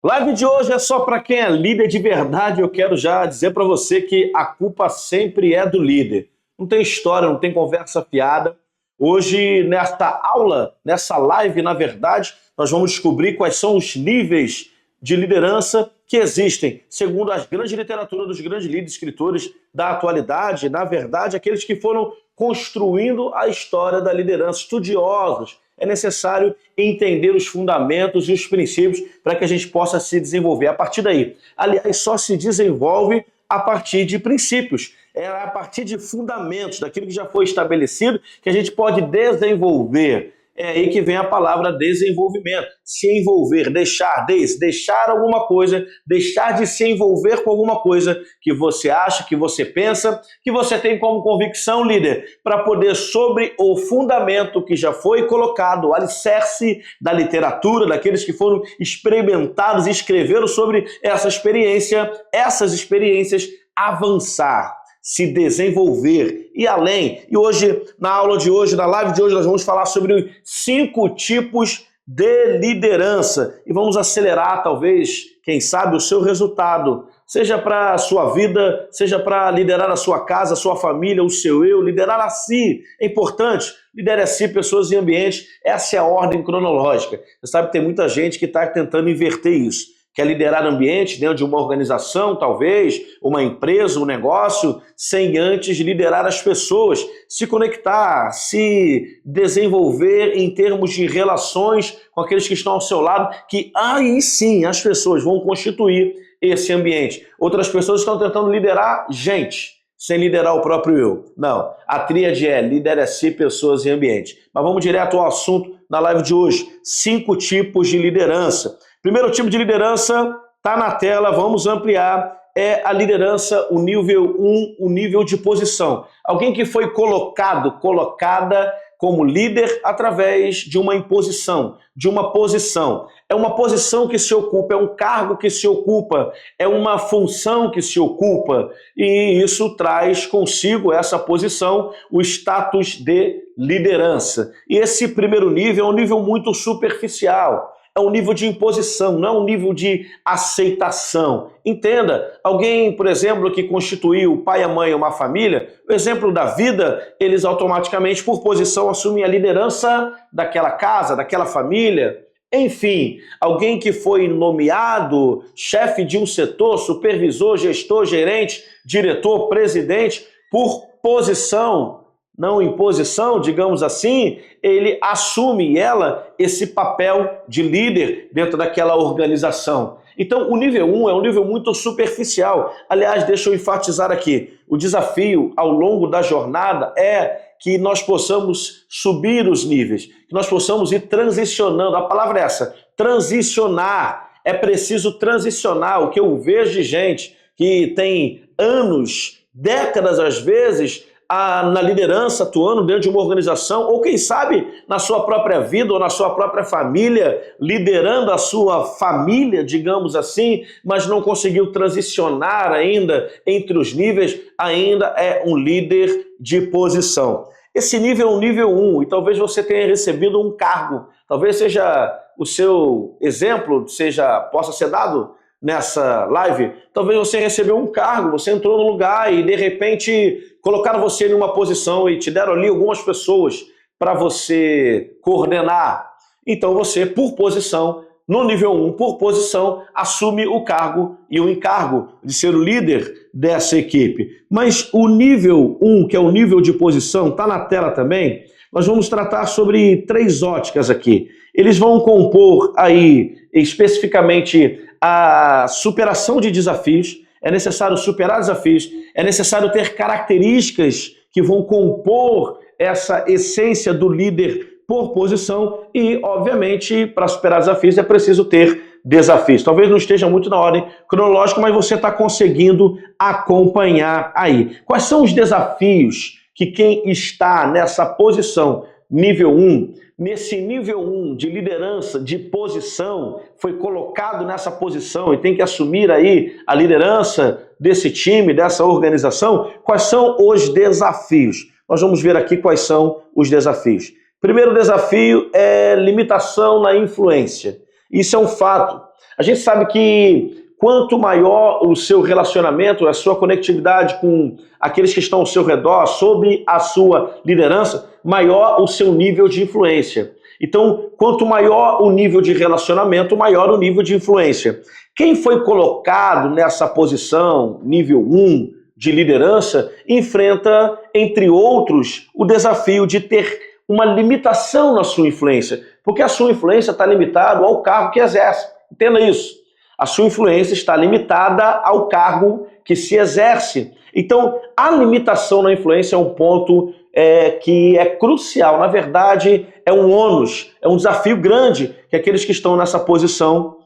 Live de hoje é só para quem é líder de verdade. Eu quero já dizer para você que a culpa sempre é do líder. Não tem história, não tem conversa fiada. Hoje, nesta aula, nessa live, na verdade, nós vamos descobrir quais são os níveis de liderança que existem, segundo as grandes literaturas dos grandes líderes, escritores da atualidade. Na verdade, aqueles que foram construindo a história da liderança, estudiosos. É necessário entender os fundamentos e os princípios para que a gente possa se desenvolver a partir daí. Aliás, só se desenvolve a partir de princípios, é a partir de fundamentos, daquilo que já foi estabelecido, que a gente pode desenvolver. É aí que vem a palavra desenvolvimento. Se envolver, deixar alguma coisa, deixar de se envolver com alguma coisa que você acha, que você pensa, que você tem como convicção, líder, para poder, sobre o fundamento que já foi colocado, o alicerce da literatura, daqueles que foram experimentados e escreveram sobre essas experiências, avançar, se desenvolver e além. E hoje, na aula de hoje, na live de hoje, nós vamos falar sobre os 5 tipos de liderança. E vamos acelerar, talvez, quem sabe, o seu resultado. Seja para a sua vida, seja para liderar a sua casa, a sua família, o seu eu, liderar a si. É importante. Lidere a si, pessoas e ambientes. Essa é a ordem cronológica. Você sabe que tem muita gente que está tentando inverter isso. Quer liderar ambiente dentro de uma organização, talvez, uma empresa, um negócio, sem antes liderar as pessoas, se conectar, se desenvolver em termos de relações com aqueles que estão ao seu lado, que aí sim as pessoas vão constituir esse ambiente. Outras pessoas estão tentando liderar gente, sem liderar o próprio eu. Não, a tríade é lidere a si, pessoas e ambiente. Mas vamos direto ao assunto na live de hoje. 5 tipos de liderança. Primeiro tipo de liderança está na tela, vamos ampliar, é a liderança, o nível 1, o nível de posição. Alguém que foi colocada como líder através de uma imposição, de uma posição. É uma posição que se ocupa, é um cargo que se ocupa, é uma função que se ocupa, e isso traz consigo, essa posição, o status de liderança. E esse primeiro nível é um nível muito superficial. É um nível de imposição, não é um nível de aceitação. Entenda, alguém, por exemplo, que constituiu o pai e a mãe uma família, o exemplo da vida, eles automaticamente, por posição, assumem a liderança daquela casa, daquela família. Enfim, alguém que foi nomeado chefe de um setor, supervisor, gestor, gerente, diretor, presidente, por posição, não imposição, digamos assim, ele assume esse papel de líder dentro daquela organização. Então, o nível 1 é um nível muito superficial. Aliás, deixa eu enfatizar aqui, o desafio ao longo da jornada é que nós possamos subir os níveis, que nós possamos ir transicionando. A palavra é essa, transicionar. É preciso transicionar. O que eu vejo de gente que tem anos, décadas às vezes, na liderança, atuando dentro de uma organização, ou quem sabe na sua própria vida ou na sua própria família, liderando a sua família, digamos assim, mas não conseguiu transicionar ainda entre os níveis, ainda é um líder de posição. Esse nível é um nível 1 e talvez você tenha recebido um cargo, talvez seja o seu exemplo, possa ser dado nessa live, talvez você recebeu um cargo, você entrou no lugar e de repente colocaram você em uma posição e te deram ali algumas pessoas para você coordenar. Então você, por posição, no nível 1, por posição, assume o cargo e o encargo de ser o líder dessa equipe. Mas o nível 1, que é o nível de posição, está na tela também. Nós vamos tratar sobre 3 óticas aqui. Eles vão compor aí especificamente a superação de desafios. É necessário superar desafios, é necessário ter características que vão compor essa essência do líder por posição e, obviamente, para superar desafios é preciso ter desafios. Talvez não esteja muito na ordem cronológica, mas você está conseguindo acompanhar aí. Quais são os desafios que quem está nessa posição nível 1, nesse nível 1 de liderança, de posição, foi colocado nessa posição e tem que assumir aí a liderança desse time, dessa organização, quais são os desafios? Nós vamos ver aqui quais são os desafios. Primeiro desafio é limitação na influência. Isso é um fato. A gente sabe que quanto maior o seu relacionamento, a sua conectividade com aqueles que estão ao seu redor, sob a sua liderança, maior o seu nível de influência. Então, quanto maior o nível de relacionamento, maior o nível de influência. Quem foi colocado nessa posição, nível 1 de liderança, enfrenta, entre outros, o desafio de ter uma limitação na sua influência, porque a sua influência está limitada ao cargo que exerce. Entenda isso. A sua influência está limitada ao cargo que se exerce. Então, a limitação na influência é um ponto que é crucial. Na verdade, é um ônus, é um desafio grande que aqueles que estão nessa posição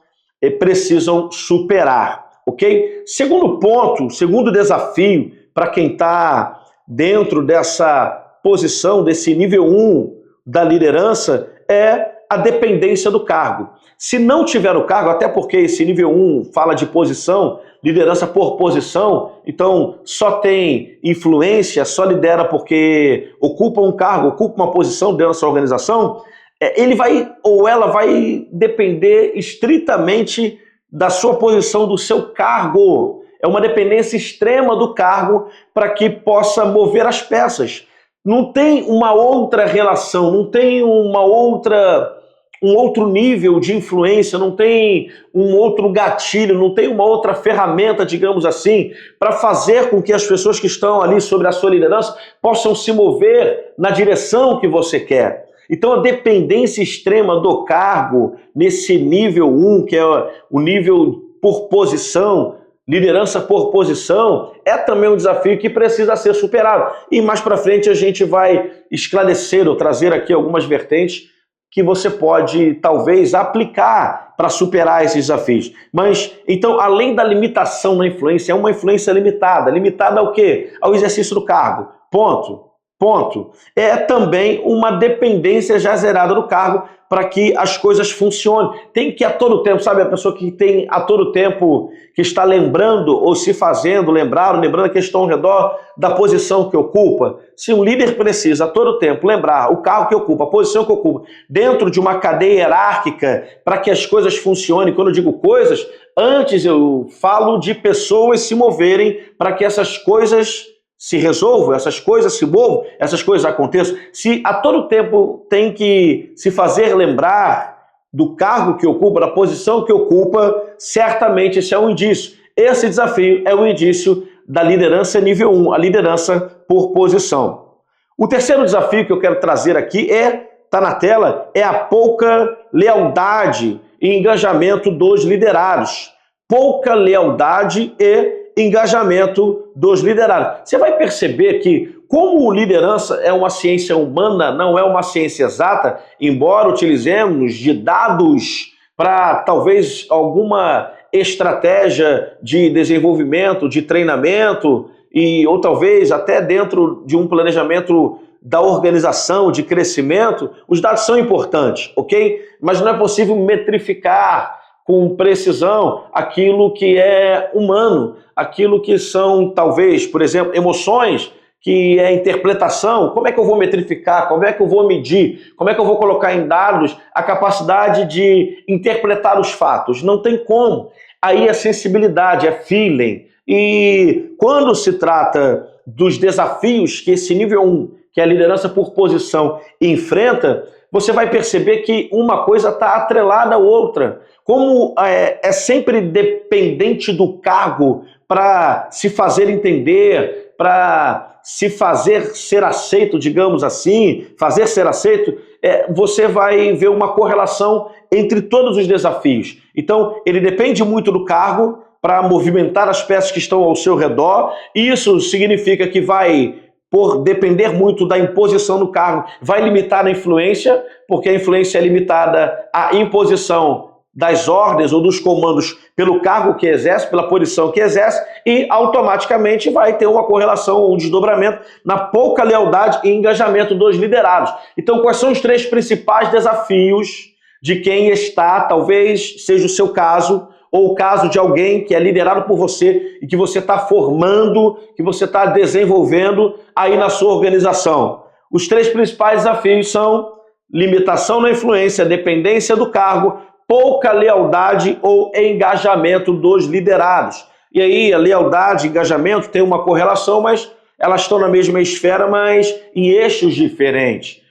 precisam superar, ok? Segundo ponto, segundo desafio para quem está dentro dessa posição, desse nível 1 da liderança, é a dependência do cargo. Se não tiver o cargo, até porque esse nível 1 fala de posição, liderança por posição, então só tem influência, só lidera porque ocupa um cargo, ocupa uma posição dentro da sua organização, ele vai ou ela vai depender estritamente da sua posição, do seu cargo. É uma dependência extrema do cargo para que possa mover as peças. Não tem uma outra relação, não tem um outro nível de influência, não tem um outro gatilho, não tem uma outra ferramenta, digamos assim, para fazer com que as pessoas que estão ali sobre a sua liderança possam se mover na direção que você quer. Então a dependência extrema do cargo, nesse nível 1, que é o nível por posição, liderança por posição, é também um desafio que precisa ser superado. E mais para frente a gente vai esclarecer ou trazer aqui algumas vertentes que você pode, talvez, aplicar para superar esses desafios. Mas, então, além da limitação na influência, é uma influência limitada. Limitada ao quê? Ao exercício do cargo. Ponto. É também uma dependência já zerada do cargo para que as coisas funcionem. Tem que a todo tempo, sabe, a pessoa que tem a todo tempo, que está lembrando ou se fazendo lembrando que estão ao redor da posição que ocupa. Se um líder precisa a todo tempo lembrar o cargo que ocupa, a posição que ocupa, dentro de uma cadeia hierárquica para que as coisas funcionem, quando eu digo coisas, antes eu falo de pessoas se moverem para que essas coisas se resolvam, essas coisas se movam, essas coisas aconteçam. Se a todo tempo tem que se fazer lembrar do cargo que ocupa, da posição que ocupa, certamente esse é um indício. Esse desafio é um indício da liderança nível 1, a liderança por posição. O terceiro desafio que eu quero trazer aqui está na tela, é a pouca lealdade e engajamento dos liderados. Pouca lealdade e engajamento dos liderados. Você vai perceber que, como liderança é uma ciência humana, não é uma ciência exata, embora utilizemos de dados para talvez alguma estratégia de desenvolvimento, de treinamento, ou talvez até dentro de um planejamento da organização, de crescimento, os dados são importantes, ok? Mas não é possível metrificar com precisão aquilo que é humano, aquilo que são, talvez, por exemplo, emoções, que é interpretação. Como é que eu vou metrificar? Como é que eu vou medir? Como é que eu vou colocar em dados a capacidade de interpretar os fatos? Não tem como. Aí é sensibilidade, é feeling. E quando se trata dos desafios que esse nível 1, que é a liderança por posição, enfrenta, você vai perceber que uma coisa está atrelada à outra. Como é sempre dependente do cargo para se fazer entender, para se fazer ser aceito, digamos assim, fazer ser aceito, você vai ver uma correlação entre todos os desafios. Então, ele depende muito do cargo para movimentar as peças que estão ao seu redor. Isso significa que vai, por depender muito da imposição do cargo, vai limitar a influência, porque a influência é limitada à imposição das ordens ou dos comandos pelo cargo que exerce, pela posição que exerce, e automaticamente vai ter uma correlação, um desdobramento na pouca lealdade e engajamento dos liderados. Então, quais são os 3 principais desafios de quem está, talvez seja o seu caso, ou o caso de alguém que é liderado por você e que você está formando, que você está desenvolvendo aí na sua organização? Os 3 principais desafios são limitação na influência, dependência do cargo, pouca lealdade ou engajamento dos liderados. E aí, a lealdade e engajamento tem uma correlação, mas elas estão na mesma esfera, mas em eixos diferentes.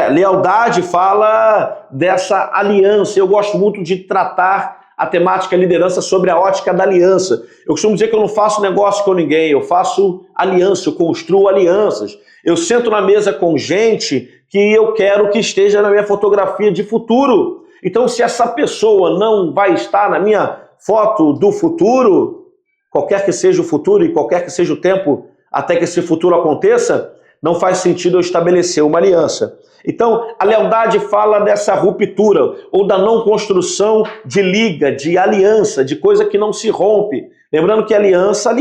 Lealdade fala dessa aliança. Eu gosto muito de tratar a temática liderança sobre a ótica da aliança. Eu costumo dizer que eu não faço negócio com ninguém, eu faço aliança, eu construo alianças. Eu sento na mesa com gente que eu quero que esteja na minha fotografia de futuro. Então, se essa pessoa não vai estar na minha foto do futuro, qualquer que seja o futuro e qualquer que seja o tempo até que esse futuro aconteça, não faz sentido eu estabelecer uma aliança. Então, a lealdade fala dessa ruptura ou da não construção de liga, de aliança, de coisa que não se rompe. Lembrando que aliança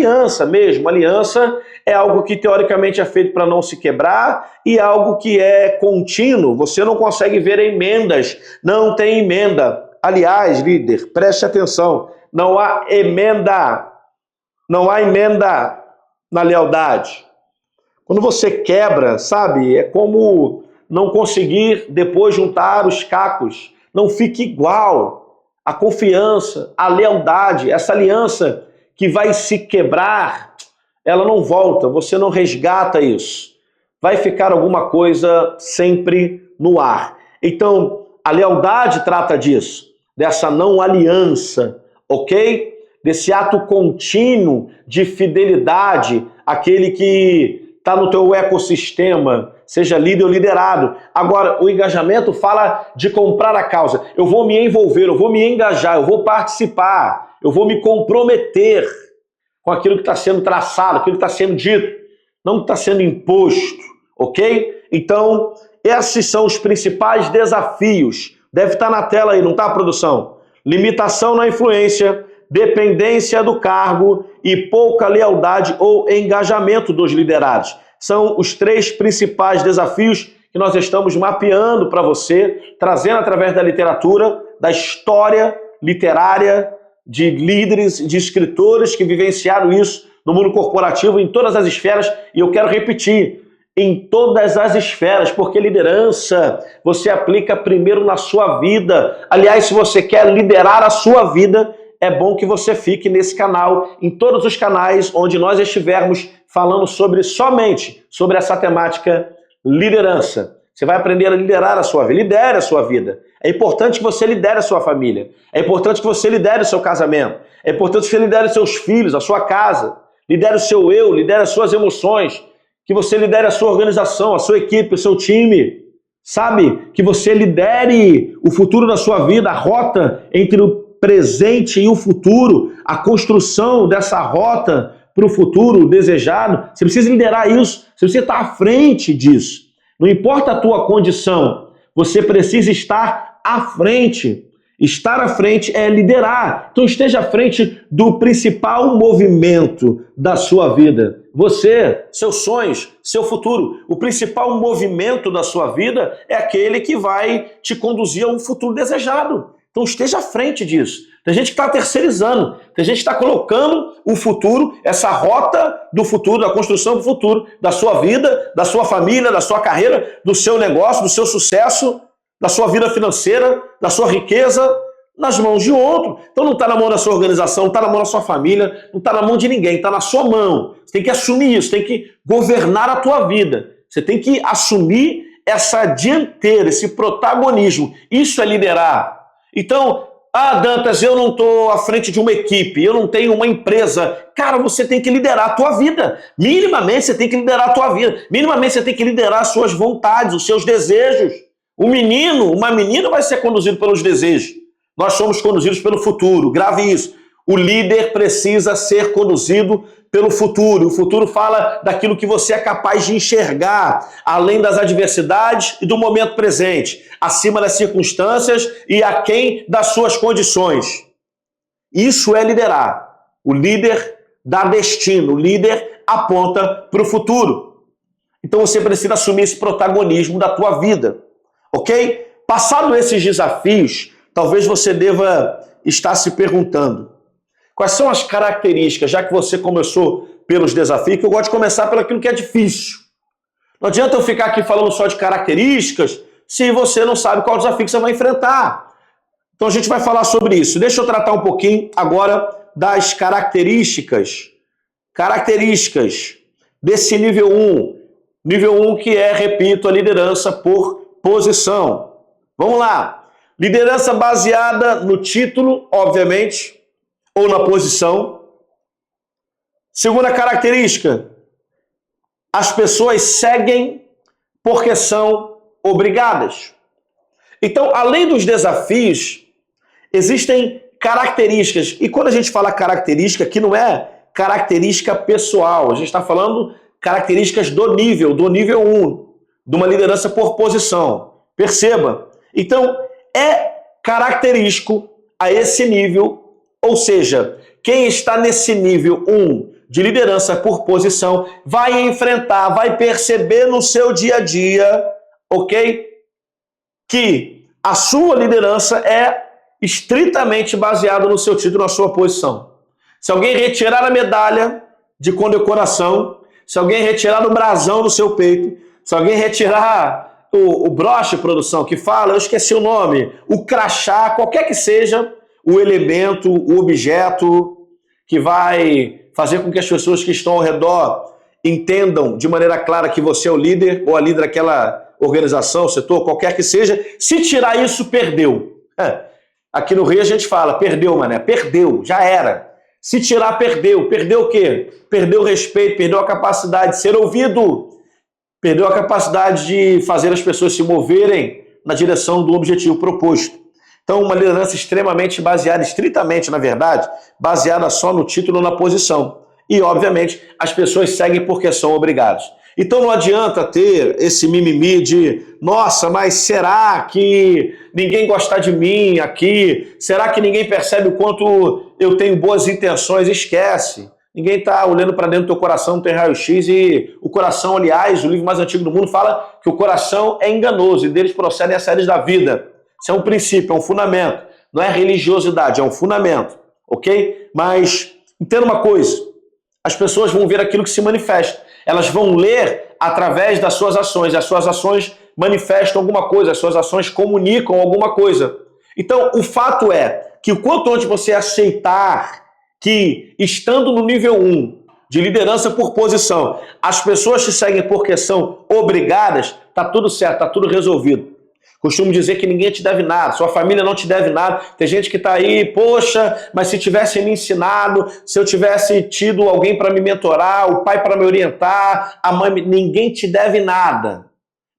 mesmo. Aliança é algo que teoricamente é feito para não se quebrar e algo que é contínuo. Você não consegue ver emendas, não tem emenda. Aliás, líder, preste atenção, não há emenda na lealdade. Quando você quebra, sabe, é como não conseguir depois juntar os cacos. Não fica igual. A confiança, a lealdade, essa aliança que vai se quebrar, ela não volta, você não resgata isso. Vai ficar alguma coisa sempre no ar. Então, a lealdade trata disso, dessa não aliança, ok? Desse ato contínuo de fidelidade, aquele que está no teu ecossistema, seja líder ou liderado. Agora, o engajamento fala de comprar a causa. Eu vou me envolver, eu vou me engajar, eu vou participar, eu vou me comprometer com aquilo que está sendo traçado, aquilo que está sendo dito, não que está sendo imposto, ok? Então, esses são os principais desafios. Deve estar na tela aí, não está, produção? Limitação na influência, dependência do cargo e pouca lealdade ou engajamento dos liderados. São os 3 principais desafios que nós estamos mapeando para você, trazendo através da literatura, da história literária, de líderes, de escritores que vivenciaram isso no mundo corporativo, em todas as esferas, e eu quero repetir, em todas as esferas, porque liderança você aplica primeiro na sua vida. Aliás, se você quer liderar a sua vida, é bom que você fique nesse canal, em todos os canais onde nós estivermos falando somente sobre essa temática liderança. Você vai aprender a liderar a sua vida. Lidere a sua vida. É importante que você lidere a sua família. É importante que você lidere o seu casamento. É importante que você lidere os seus filhos, a sua casa. Lidere o seu eu, lidere as suas emoções. Que você lidere a sua organização, a sua equipe, o seu time. Sabe? Que você lidere o futuro da sua vida, a rota entre o presente e o futuro, a construção dessa rota para o futuro desejado. Você precisa liderar isso, você precisa estar à frente disso. Não importa a tua condição, você precisa estar à frente. Estar à frente é liderar. Então esteja à frente do principal movimento da sua vida. Você, seus sonhos, seu futuro. O principal movimento da sua vida é aquele que vai te conduzir a um futuro desejado. Então esteja à frente disso. Tem gente que está terceirizando, tem gente que está colocando o futuro, essa rota do futuro, da construção do futuro, da sua vida, da sua família, da sua carreira, do seu negócio, do seu sucesso, da sua vida financeira, da sua riqueza, nas mãos de outro. Então não está na mão da sua organização, não está na mão da sua família, não está na mão de ninguém, está na sua mão. Você tem que assumir isso, tem que governar a tua vida. Você tem que assumir essa dianteira, esse protagonismo. Isso é liderar. Então, Dantas, eu não estou à frente de uma equipe, eu não tenho uma empresa. Cara, você tem que liderar a tua vida. Minimamente você tem que liderar a tua vida. Minimamente você tem que liderar as suas vontades, os seus desejos. Um menino, uma menina vai ser conduzido pelos desejos. Nós somos conduzidos pelo futuro. Grave isso. O líder precisa ser conduzido pelo futuro. O futuro fala daquilo que você é capaz de enxergar, além das adversidades e do momento presente, acima das circunstâncias e aquém das suas condições. Isso é liderar. O líder dá destino, o líder aponta para o futuro. Então você precisa assumir esse protagonismo da tua vida, ok? Passado esses desafios, talvez você deva estar se perguntando: quais são as características, já que você começou pelos desafios, que eu gosto de começar pelo aquilo que é difícil. Não adianta eu ficar aqui falando só de características se você não sabe qual desafio que você vai enfrentar. Então a gente vai falar sobre isso. Deixa eu tratar um pouquinho agora das características desse nível 1. Nível 1 que é, repito, a liderança por posição. Vamos lá. Liderança baseada no título, obviamente, ou na posição. Segunda característica, as pessoas seguem porque são obrigadas. Então, além dos desafios, existem características. E quando a gente fala característica, aqui não é característica pessoal. A gente está falando características do nível 1, de uma liderança por posição. Perceba. Então, é característico a esse nível, ou seja, quem está nesse nível 1 de liderança por posição vai enfrentar, vai perceber no seu dia a dia, ok? Que a sua liderança é estritamente baseada no seu título, na sua posição. Se alguém retirar a medalha de condecoração, se alguém retirar o brasão do seu peito, se alguém retirar o broche, produção, que fala, eu esqueci o nome, o crachá, qualquer que seja o elemento, o objeto que vai fazer com que as pessoas que estão ao redor entendam de maneira clara que você é o líder ou a líder daquela organização, setor, qualquer que seja. Se tirar isso, perdeu. Aqui no Rio a gente fala, perdeu, mané, perdeu, já era. Se tirar, perdeu. Perdeu o quê? Perdeu o respeito, perdeu a capacidade de ser ouvido, perdeu a capacidade de fazer as pessoas se moverem na direção do objetivo proposto. Então, uma liderança extremamente baseada, estritamente, na verdade, baseada só no título ou na posição. E, obviamente, as pessoas seguem porque são obrigadas. Então, não adianta ter esse mimimi de, nossa, mas será que ninguém gosta de mim aqui? Será que ninguém percebe o quanto eu tenho boas intenções? Esquece. Ninguém está olhando para dentro do teu coração, não tem raio-x, e o coração, aliás, o livro mais antigo do mundo fala que o coração é enganoso e deles procedem as séries da vida. Isso é um princípio, é um fundamento. Não é religiosidade, é um fundamento, ok? Mas entenda uma coisa, as pessoas vão ver aquilo que se manifesta. Elas vão ler através das suas ações. As suas ações manifestam alguma coisa, as suas ações comunicam alguma coisa. Então, o fato é que o quanto antes você aceitar que, estando no nível 1 de liderança por posição, as pessoas te seguem porque são obrigadas, tá tudo certo, tá tudo resolvido. Costumo dizer que ninguém te deve nada, sua família não te deve nada. Tem gente que está aí, poxa, mas se tivesse me ensinado, se eu tivesse tido alguém para me mentorar, o pai para me orientar, a mãe, ninguém te deve nada.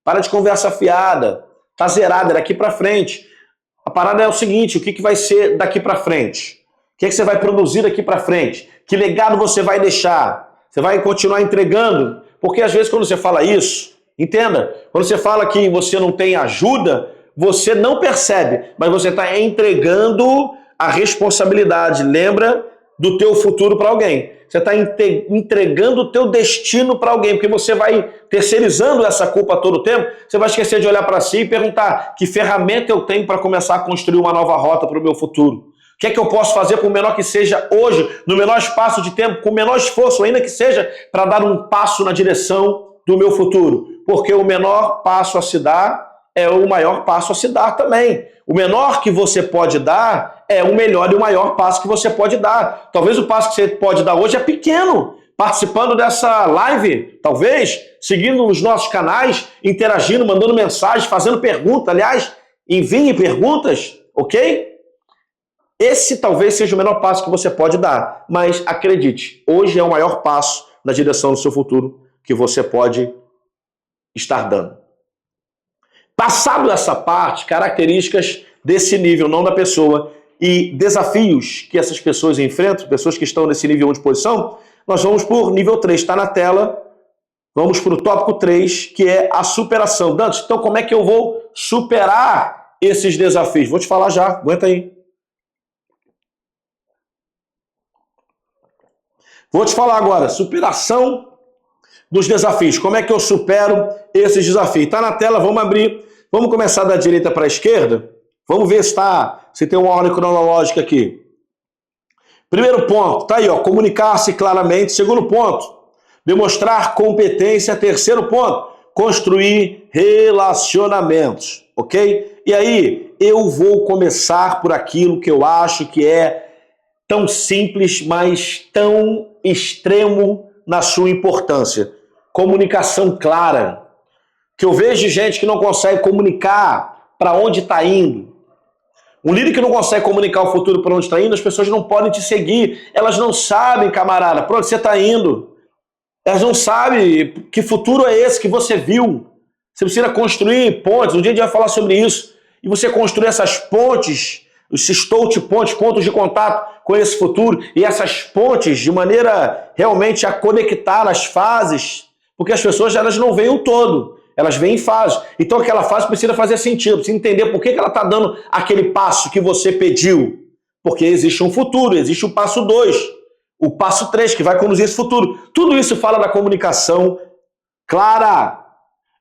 Para de conversa fiada, tá zerada, é daqui para frente. A parada é o seguinte, o que vai ser daqui para frente? O que você vai produzir daqui para frente? Que legado você vai deixar? Você vai continuar entregando? Porque às vezes quando você fala isso, entenda, quando você fala que você não tem ajuda, você não percebe, mas você está entregando a responsabilidade, lembra, do teu futuro para alguém. Você está entregando o teu destino para alguém, porque você vai terceirizando essa culpa todo o tempo, você vai esquecer de olhar para si e perguntar que ferramenta eu tenho para começar a construir uma nova rota para o meu futuro. O que é que eu posso fazer, por menor que seja hoje, no menor espaço de tempo, com o menor esforço ainda que seja, para dar um passo na direção do meu futuro? Porque o menor passo a se dar é o maior passo a se dar também. O menor que você pode dar é o melhor e o maior passo que você pode dar. Talvez o passo que você pode dar hoje é pequeno. Participando dessa live, talvez, seguindo os nossos canais, interagindo, mandando mensagens, fazendo perguntas. Aliás, envie perguntas, ok? Esse talvez seja o menor passo que você pode dar. Mas acredite, hoje é o maior passo na direção do seu futuro que você pode estar dando. Passado essa parte, características desse nível, não da pessoa, e desafios que essas pessoas enfrentam, pessoas que estão nesse nível 1 de posição, nós vamos por nível 3, está na tela, vamos para o tópico 3, que é a superação. Dantes, então como é que eu vou superar esses desafios? Vou te falar já, aguenta aí. Vou te falar agora, superação dos desafios. Como é que eu supero esses desafios? Está na tela, vamos abrir. Vamos começar da direita para a esquerda. Vamos ver se tem uma ordem cronológica aqui. Primeiro ponto, está aí, ó, comunicar-se claramente. Segundo ponto, demonstrar competência. Terceiro ponto, construir relacionamentos. ok? E aí, eu vou começar por aquilo que eu acho que é tão simples, mas tão extremo na sua importância. Comunicação clara. Que eu vejo gente que não consegue comunicar para onde está indo. Um líder que não consegue comunicar o futuro para onde está indo, as pessoas não podem te seguir. Elas não sabem, camarada, para onde você está indo. Elas não sabem que futuro é esse que você viu. Você precisa construir pontes. Um dia a gente vai falar sobre isso. E você construir essas pontes, esses touch pontos, pontos de contato com esse futuro. E essas pontes de maneira realmente a conectar as fases. Porque as pessoas elas não veem o todo. Elas vêm em fase. Então aquela fase precisa fazer sentido, precisa entender por que ela está dando aquele passo que você pediu. Porque existe um futuro, existe o passo 2, o passo 3 que vai conduzir esse futuro. Tudo isso fala da comunicação clara.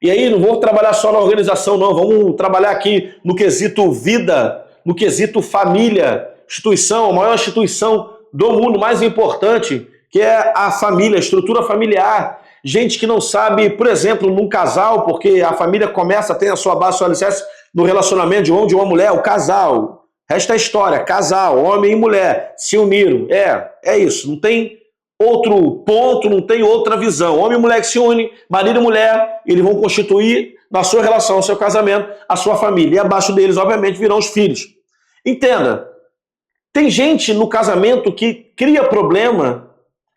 E aí não vou trabalhar só na organização não, vamos trabalhar aqui no quesito vida, no quesito família, instituição, a maior instituição do mundo, mais importante, que é a família, a estrutura familiar. Gente que não sabe, por exemplo, num casal, porque a família começa, tem a sua base, seu alicerce no relacionamento de um homem de uma mulher, o casal. Resta a história, casal, homem e mulher, se uniram. É isso, não tem outro ponto, não tem outra visão. Homem e mulher que se unem, marido e mulher, eles vão constituir na sua relação, no seu casamento, a sua família. E abaixo deles, obviamente, virão os filhos. Entenda, tem gente no casamento que cria problema,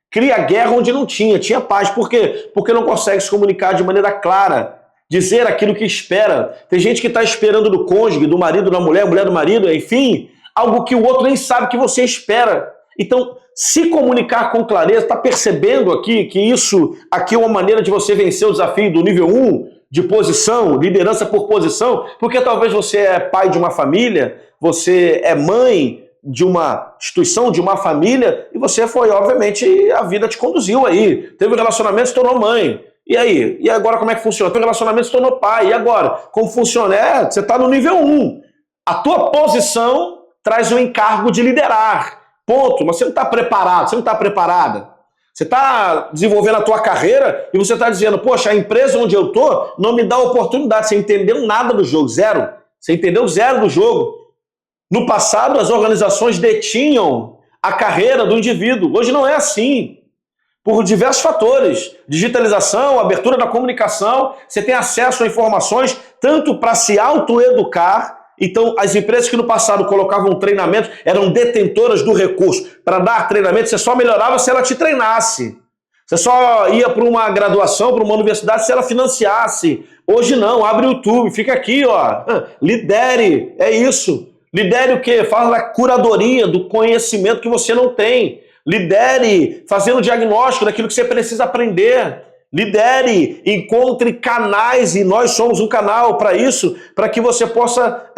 cria guerra onde não tinha paz. Por quê? Porque não consegue se comunicar de maneira clara, dizer aquilo que espera. Tem gente que está esperando do cônjuge, do marido, da mulher, mulher do marido, enfim, algo que o outro nem sabe que você espera. Então, se comunicar com clareza, está percebendo aqui que isso aqui é uma maneira de você vencer o desafio do nível 1, de posição, liderança por posição, porque talvez você é pai de uma família, você é mãe de uma instituição, de uma família, e você foi, obviamente, a vida te conduziu aí. Teve um relacionamento, se tornou mãe. E aí? E agora como é que funciona? Teve um relacionamento, se tornou pai. E agora? Como funciona? Você está no nível 1. A tua posição traz o encargo de liderar. Ponto. Mas você não está preparado, você não está preparada. Você está desenvolvendo a tua carreira e você está dizendo, poxa, a empresa onde eu estou não me dá oportunidade. Você entendeu nada do jogo, zero. Você entendeu zero do jogo. No passado, as organizações detinham a carreira do indivíduo. Hoje não é assim. Por diversos fatores. Digitalização, abertura da comunicação, você tem acesso a informações tanto para se autoeducar. Então, as empresas que no passado colocavam treinamento eram detentoras do recurso. Para dar treinamento, você só melhorava se ela te treinasse. Você só ia para uma graduação, para uma universidade, se ela financiasse. Hoje não, abre o YouTube, fica aqui, ó. Lidere, é isso. Lidere o quê? Fala da curadoria do conhecimento que você não tem. Lidere fazendo diagnóstico daquilo que você precisa aprender. Lidere, encontre canais, e nós somos um canal para isso, para que você possa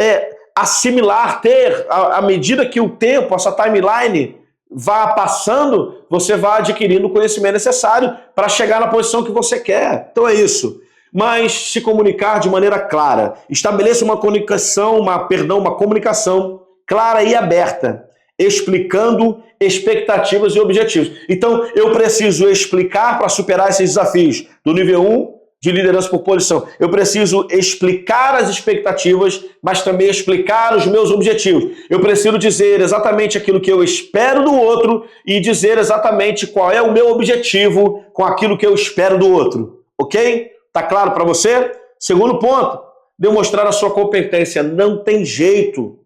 assimilar, ter, à medida que o tempo, essa timeline vá passando, você vai adquirindo o conhecimento necessário para chegar na posição que você quer. Então é isso. Mas se comunicar de maneira clara. Estabeleça uma comunicação, uma comunicação clara e aberta, explicando expectativas e objetivos. Então, eu preciso explicar para superar esses desafios do nível 1 de liderança por posição. Eu preciso explicar as expectativas, mas também explicar os meus objetivos. Eu preciso dizer exatamente aquilo que eu espero do outro e dizer exatamente qual é o meu objetivo com aquilo que eu espero do outro. Ok? Tá claro para você? Segundo ponto, demonstrar a sua competência. Não tem jeito.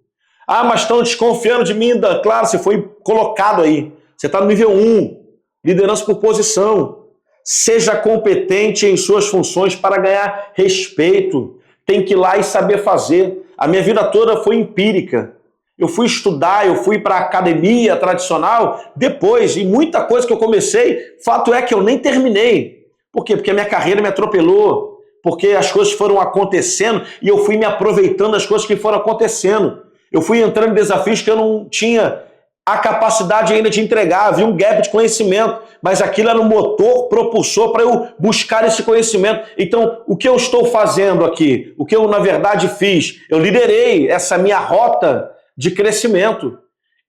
Ah, mas estão desconfiando de mim. Claro, você foi colocado aí. Você está no nível 1, liderança por posição. Seja competente em suas funções para ganhar respeito. Tem que ir lá e saber fazer. A minha vida toda foi empírica. Eu fui estudar, eu fui para a academia tradicional depois, e muita coisa que eu comecei, fato é que eu nem terminei. Por quê? Porque a minha carreira me atropelou, porque as coisas foram acontecendo e eu fui me aproveitando das coisas que foram acontecendo. Eu fui entrando em desafios que eu não tinha a capacidade ainda de entregar, havia um gap de conhecimento, mas aquilo era um motor propulsor para eu buscar esse conhecimento. Então, o que eu estou fazendo aqui? O que eu, na verdade, fiz? Eu liderei essa minha rota de crescimento.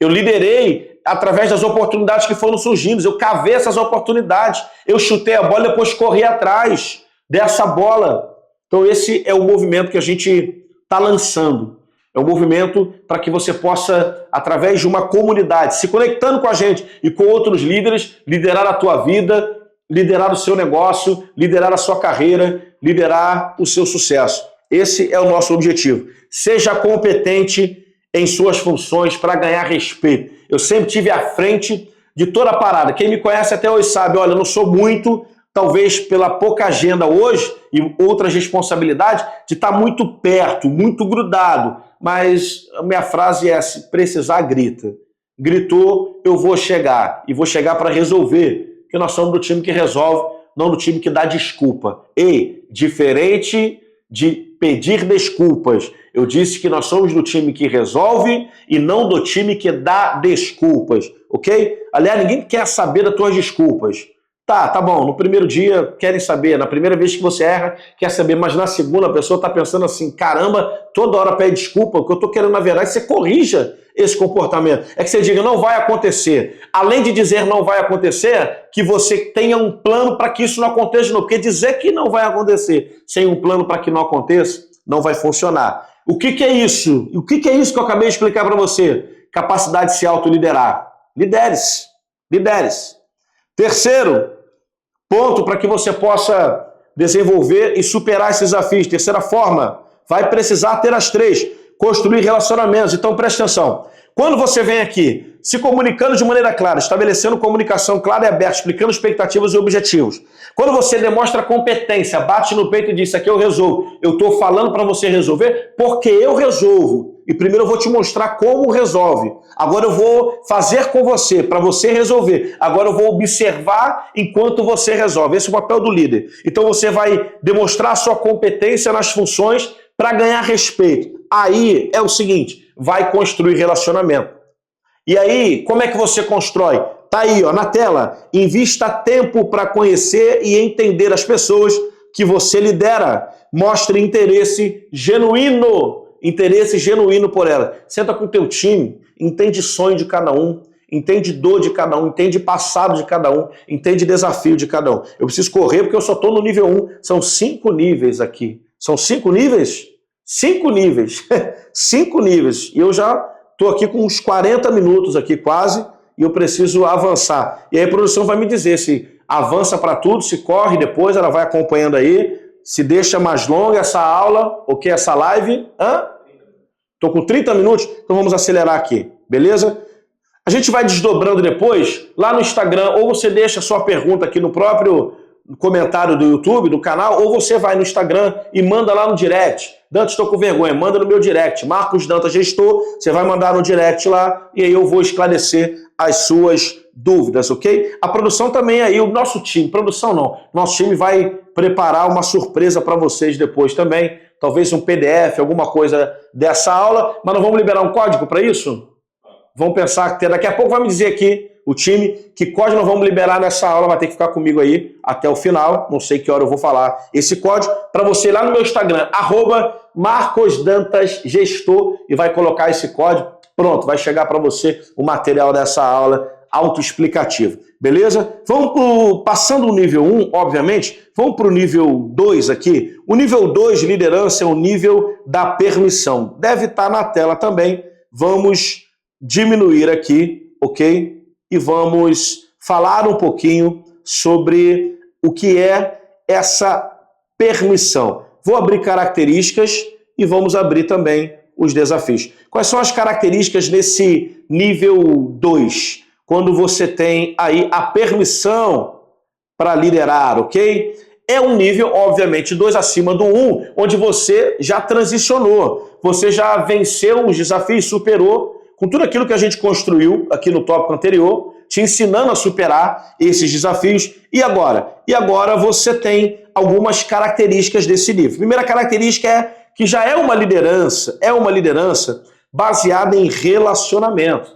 Eu liderei através das oportunidades que foram surgindo. Eu cavei essas oportunidades. Eu chutei a bola e depois corri atrás dessa bola. Então esse é o movimento que a gente está lançando. É um movimento para que você possa, através de uma comunidade, se conectando com a gente e com outros líderes, liderar a tua vida, liderar o seu negócio, liderar a sua carreira, liderar o seu sucesso. Esse é o nosso objetivo. Seja competente em suas funções para ganhar respeito. Eu sempre tive à frente de toda a parada. Quem me conhece até hoje sabe, olha, eu não sou muito, talvez pela pouca agenda hoje e outras responsabilidades, de estar muito perto, muito grudado. Mas a minha frase é, se precisar, grita. Gritou, eu vou chegar. E vou chegar para resolver. Porque nós somos do time que resolve, não do time que dá desculpa. E, diferente de pedir desculpas, eu disse que nós somos do time que resolve e não do time que dá desculpas, ok? Aliás, ninguém quer saber das tuas desculpas. Tá bom, no primeiro dia querem saber, na primeira vez que você erra, quer saber, mas na segunda a pessoa está pensando assim, caramba, toda hora pede desculpa, o que eu estou querendo na verdade é que você corrija esse comportamento, é que você diga, não vai acontecer. Além de dizer não vai acontecer, que você tenha um plano para que isso não aconteça de novo, porque dizer que não vai acontecer sem um plano para que não aconteça, não vai funcionar. O que é isso? O que é isso que eu acabei de explicar para você? Capacidade de se autoliderar. Lidere-se. Lidere-se. Terceiro ponto para que você possa desenvolver e superar esses desafios. Terceira forma, vai precisar ter as três. Construir relacionamentos. Então preste atenção. Quando você vem aqui se comunicando de maneira clara, estabelecendo comunicação clara e aberta, explicando expectativas e objetivos. Quando você demonstra competência, bate no peito e diz, isso aqui eu resolvo. Eu estou falando para você resolver porque eu resolvo. E primeiro eu vou te mostrar como resolve. Agora eu vou fazer com você, para você resolver. Agora eu vou observar enquanto você resolve. Esse é o papel do líder. Então você vai demonstrar a sua competência nas funções para ganhar respeito. Aí é o seguinte, vai construir relacionamento. E aí, como é que você constrói? Tá aí, ó, na tela. Invista tempo para conhecer e entender as pessoas que você lidera. Mostre interesse genuíno por ela. Senta com o teu time, entende sonho de cada um, entende dor de cada um, entende passado de cada um, entende desafio de cada um. Eu preciso correr porque eu só estou no nível 1. São 5 níveis aqui. São 5 níveis? 5 níveis. 5 níveis. E eu já estou aqui com uns 40 minutos aqui quase e eu preciso avançar. E aí a produção vai me dizer se avança para tudo, se corre depois, ela vai acompanhando aí, se deixa mais longa essa aula, ok, essa live. Estou com 30 minutos, então vamos acelerar aqui, beleza? A gente vai desdobrando depois, lá no Instagram, ou você deixa a sua pergunta aqui no próprio comentário do YouTube, do canal, ou você vai no Instagram e manda lá no direct. Dantas, estou com vergonha, manda no meu direct. Marcos Dantas Gestor, você vai mandar no direct lá e aí eu vou esclarecer as suas dúvidas, ok? A produção também aí, o nosso time, produção não, nosso time vai preparar uma surpresa para vocês depois também, talvez um PDF, alguma coisa dessa aula, mas não vamos liberar um código para isso? Vamos pensar que daqui a pouco vai me dizer aqui o time que código nós vamos liberar nessa aula, vai ter que ficar comigo aí até o final, não sei que hora eu vou falar esse código, para você ir lá no meu Instagram, @MarcosDantasGestor, e vai colocar esse código, pronto, vai chegar para você o material dessa aula autoexplicativo, beleza? Vamos passando o nível 1, obviamente, vamos para o nível 2 aqui. O nível 2 de liderança é o nível da permissão, deve estar na tela também, vamos diminuir aqui, ok? E vamos falar um pouquinho sobre o que é essa permissão. Vou abrir características e vamos abrir também os desafios. Quais são as características nesse nível 2? Quando você tem aí a permissão para liderar, ok? É um nível, obviamente, 2 acima do 1, onde você já transicionou, você já venceu os desafios, superou com tudo aquilo que a gente construiu aqui no tópico anterior, te ensinando a superar esses desafios. E agora? E agora você tem algumas características desse nível. A primeira característica é que já é uma liderança baseada em relacionamento.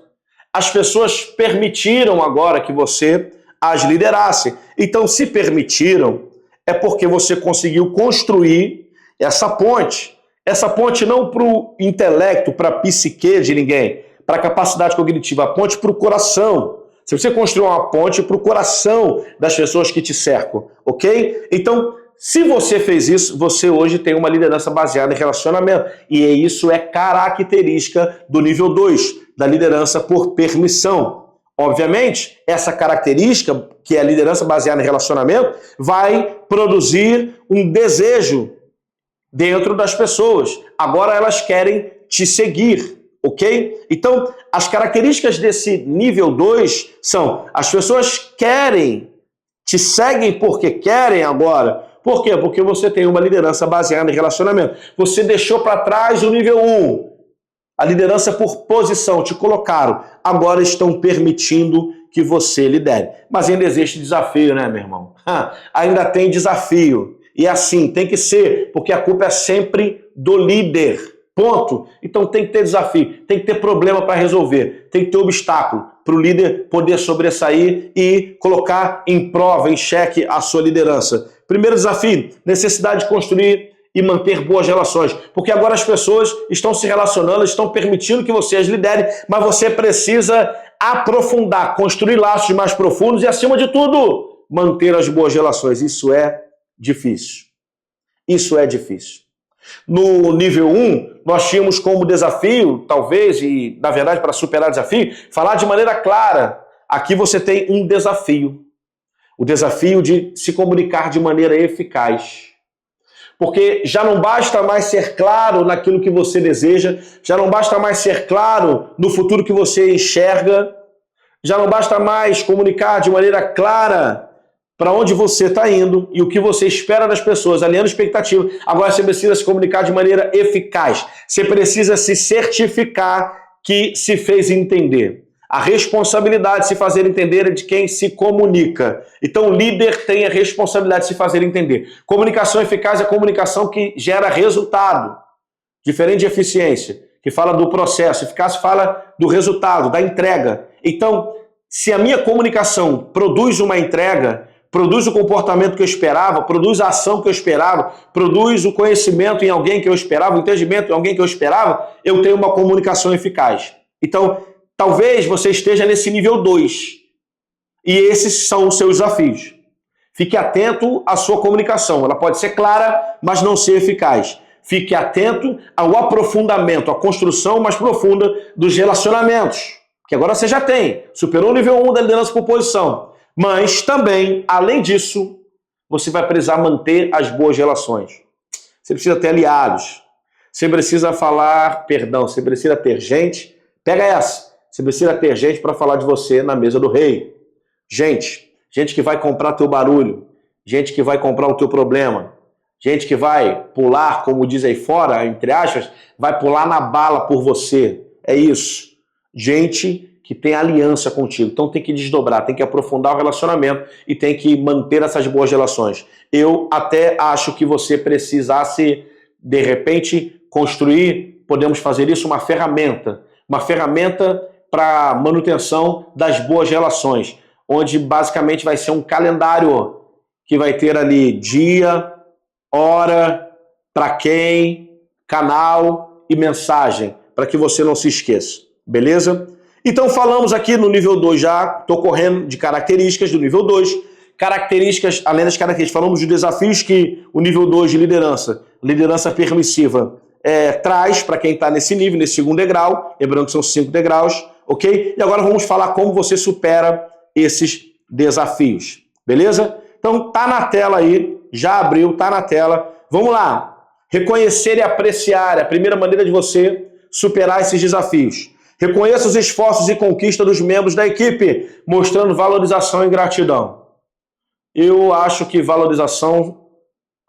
As pessoas permitiram agora que você as liderasse. Então, se permitiram, é porque você conseguiu construir essa ponte. Essa ponte não para o intelecto, para a psique de ninguém, para a capacidade cognitiva, a ponte para o coração. Se você construir uma ponte para o coração das pessoas que te cercam, ok? Então, se você fez isso, você hoje tem uma liderança baseada em relacionamento. E isso é característica do nível 2, da liderança por permissão. Obviamente, essa característica, que é a liderança baseada em relacionamento, vai produzir um desejo dentro das pessoas. Agora elas querem te seguir, ok? Então, as características desse nível 2 são: as pessoas te seguem porque querem agora. Por quê? Porque você tem uma liderança baseada em relacionamento. Você deixou para trás o nível 1, a liderança por posição, te colocaram. Agora estão permitindo que você lidere. Mas ainda existe desafio, né, meu irmão? Ainda tem desafio. E assim, tem que ser, porque a culpa é sempre do líder. Ponto. Então tem que ter desafio, tem que ter problema para resolver, tem que ter obstáculo para o líder poder sobressair e colocar em prova, em xeque a sua liderança. Primeiro desafio, necessidade de construir e manter boas relações. Porque agora as pessoas estão se relacionando, estão permitindo que você as lidere, mas você precisa aprofundar, construir laços mais profundos e, acima de tudo, manter as boas relações. Isso é difícil. Isso é difícil. No nível 1, nós tínhamos como desafio, talvez, e na verdade para superar o desafio, falar de maneira clara. Aqui você tem um desafio. O desafio de se comunicar de maneira eficaz. Porque já não basta mais ser claro naquilo que você deseja, já não basta mais ser claro no futuro que você enxerga, já não basta mais comunicar de maneira clara para onde você está indo e o que você espera das pessoas, alinhando expectativa. Agora você precisa se comunicar de maneira eficaz. Você precisa se certificar que se fez entender. A responsabilidade de se fazer entender é de quem se comunica. Então o líder tem a responsabilidade de se fazer entender. Comunicação eficaz é comunicação que gera resultado. Diferente de eficiência, que fala do processo. Eficácia fala do resultado, da entrega. Então, se a minha comunicação produz uma entrega, produz o comportamento que eu esperava, produz a ação que eu esperava, produz o conhecimento em alguém que eu esperava, o entendimento em alguém que eu esperava, eu tenho uma comunicação eficaz. Então, talvez você esteja nesse nível 2. E esses são os seus desafios. Fique atento à sua comunicação. Ela pode ser clara, mas não ser eficaz. Fique atento ao aprofundamento, à construção mais profunda dos relacionamentos. Que agora você já tem. Superou o nível 1 da liderança por posição. Mas também, além disso, você vai precisar manter as boas relações. Você precisa ter aliados. Você precisa você precisa ter gente. Pega essa. Você precisa ter gente para falar de você na mesa do rei. Gente que vai comprar teu barulho. Gente que vai comprar o teu problema. Gente que vai pular, como diz aí fora, entre aspas, vai pular na bala por você. É isso. Gente que tem aliança contigo. Então tem que desdobrar, tem que aprofundar o relacionamento e tem que manter essas boas relações. Eu até acho que você precisasse, de repente, construir, podemos fazer isso, uma ferramenta para manutenção das boas relações, onde basicamente vai ser um calendário que vai ter ali dia, hora, para quem, canal e mensagem, para que você não se esqueça. Beleza? Então falamos aqui no nível 2 já, estou correndo de características do nível 2, características, além das características, falamos de desafios que o nível 2 de liderança permissiva, traz para quem está nesse nível, nesse segundo degrau, lembrando que são 5 degraus, ok? E agora vamos falar como você supera esses desafios, beleza? Então tá na tela aí, já abriu, tá na tela, vamos lá. Reconhecer e apreciar é a primeira maneira de você superar esses desafios. Reconheça os esforços e conquistas dos membros da equipe, mostrando valorização e gratidão. Eu acho que valorização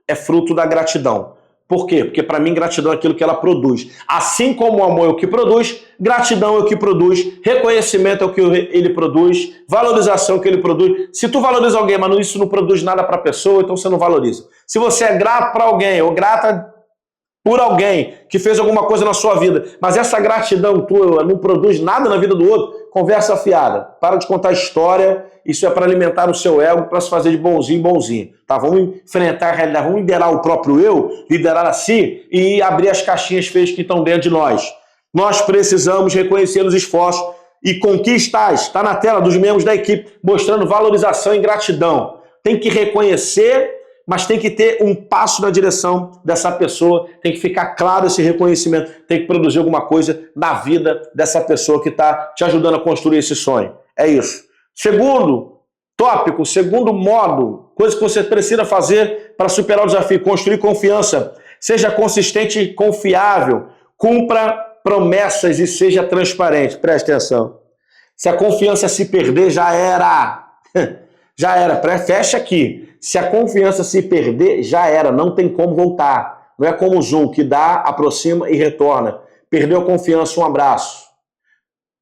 é fruto da gratidão. Por quê? Porque para mim gratidão é aquilo que ela produz. Assim como o amor é o que produz, gratidão é o que produz, reconhecimento é o que ele produz, valorização é o que ele produz. Se tu valoriza alguém, mas isso não produz nada para a pessoa, então você não valoriza. Se você é grato para alguém ou grata por alguém que fez alguma coisa na sua vida, mas essa gratidão tua não produz nada na vida do outro, conversa fiada. Para de contar história, isso é para alimentar o seu ego, para se fazer de bonzinho em bonzinho. Tá? Vamos enfrentar a realidade, vamos liderar o próprio eu, liderar a si e abrir as caixinhas feias que estão dentro de nós. Nós precisamos reconhecer os esforços e conquistas, está na tela, dos membros da equipe, mostrando valorização e gratidão. Tem que reconhecer, mas tem que ter um passo na direção dessa pessoa, tem que ficar claro esse reconhecimento, tem que produzir alguma coisa na vida dessa pessoa que está te ajudando a construir esse sonho. É isso. Segundo tópico, segundo modo, coisa que você precisa fazer para superar o desafio, construir confiança. Seja consistente e confiável, cumpra promessas e seja transparente. Preste atenção. Se a confiança se perder, já era. Já era. Fecha aqui. Se a confiança se perder, já era. Não tem como voltar. Não é como o Zoom, que dá, aproxima e retorna. Perdeu a confiança, um abraço.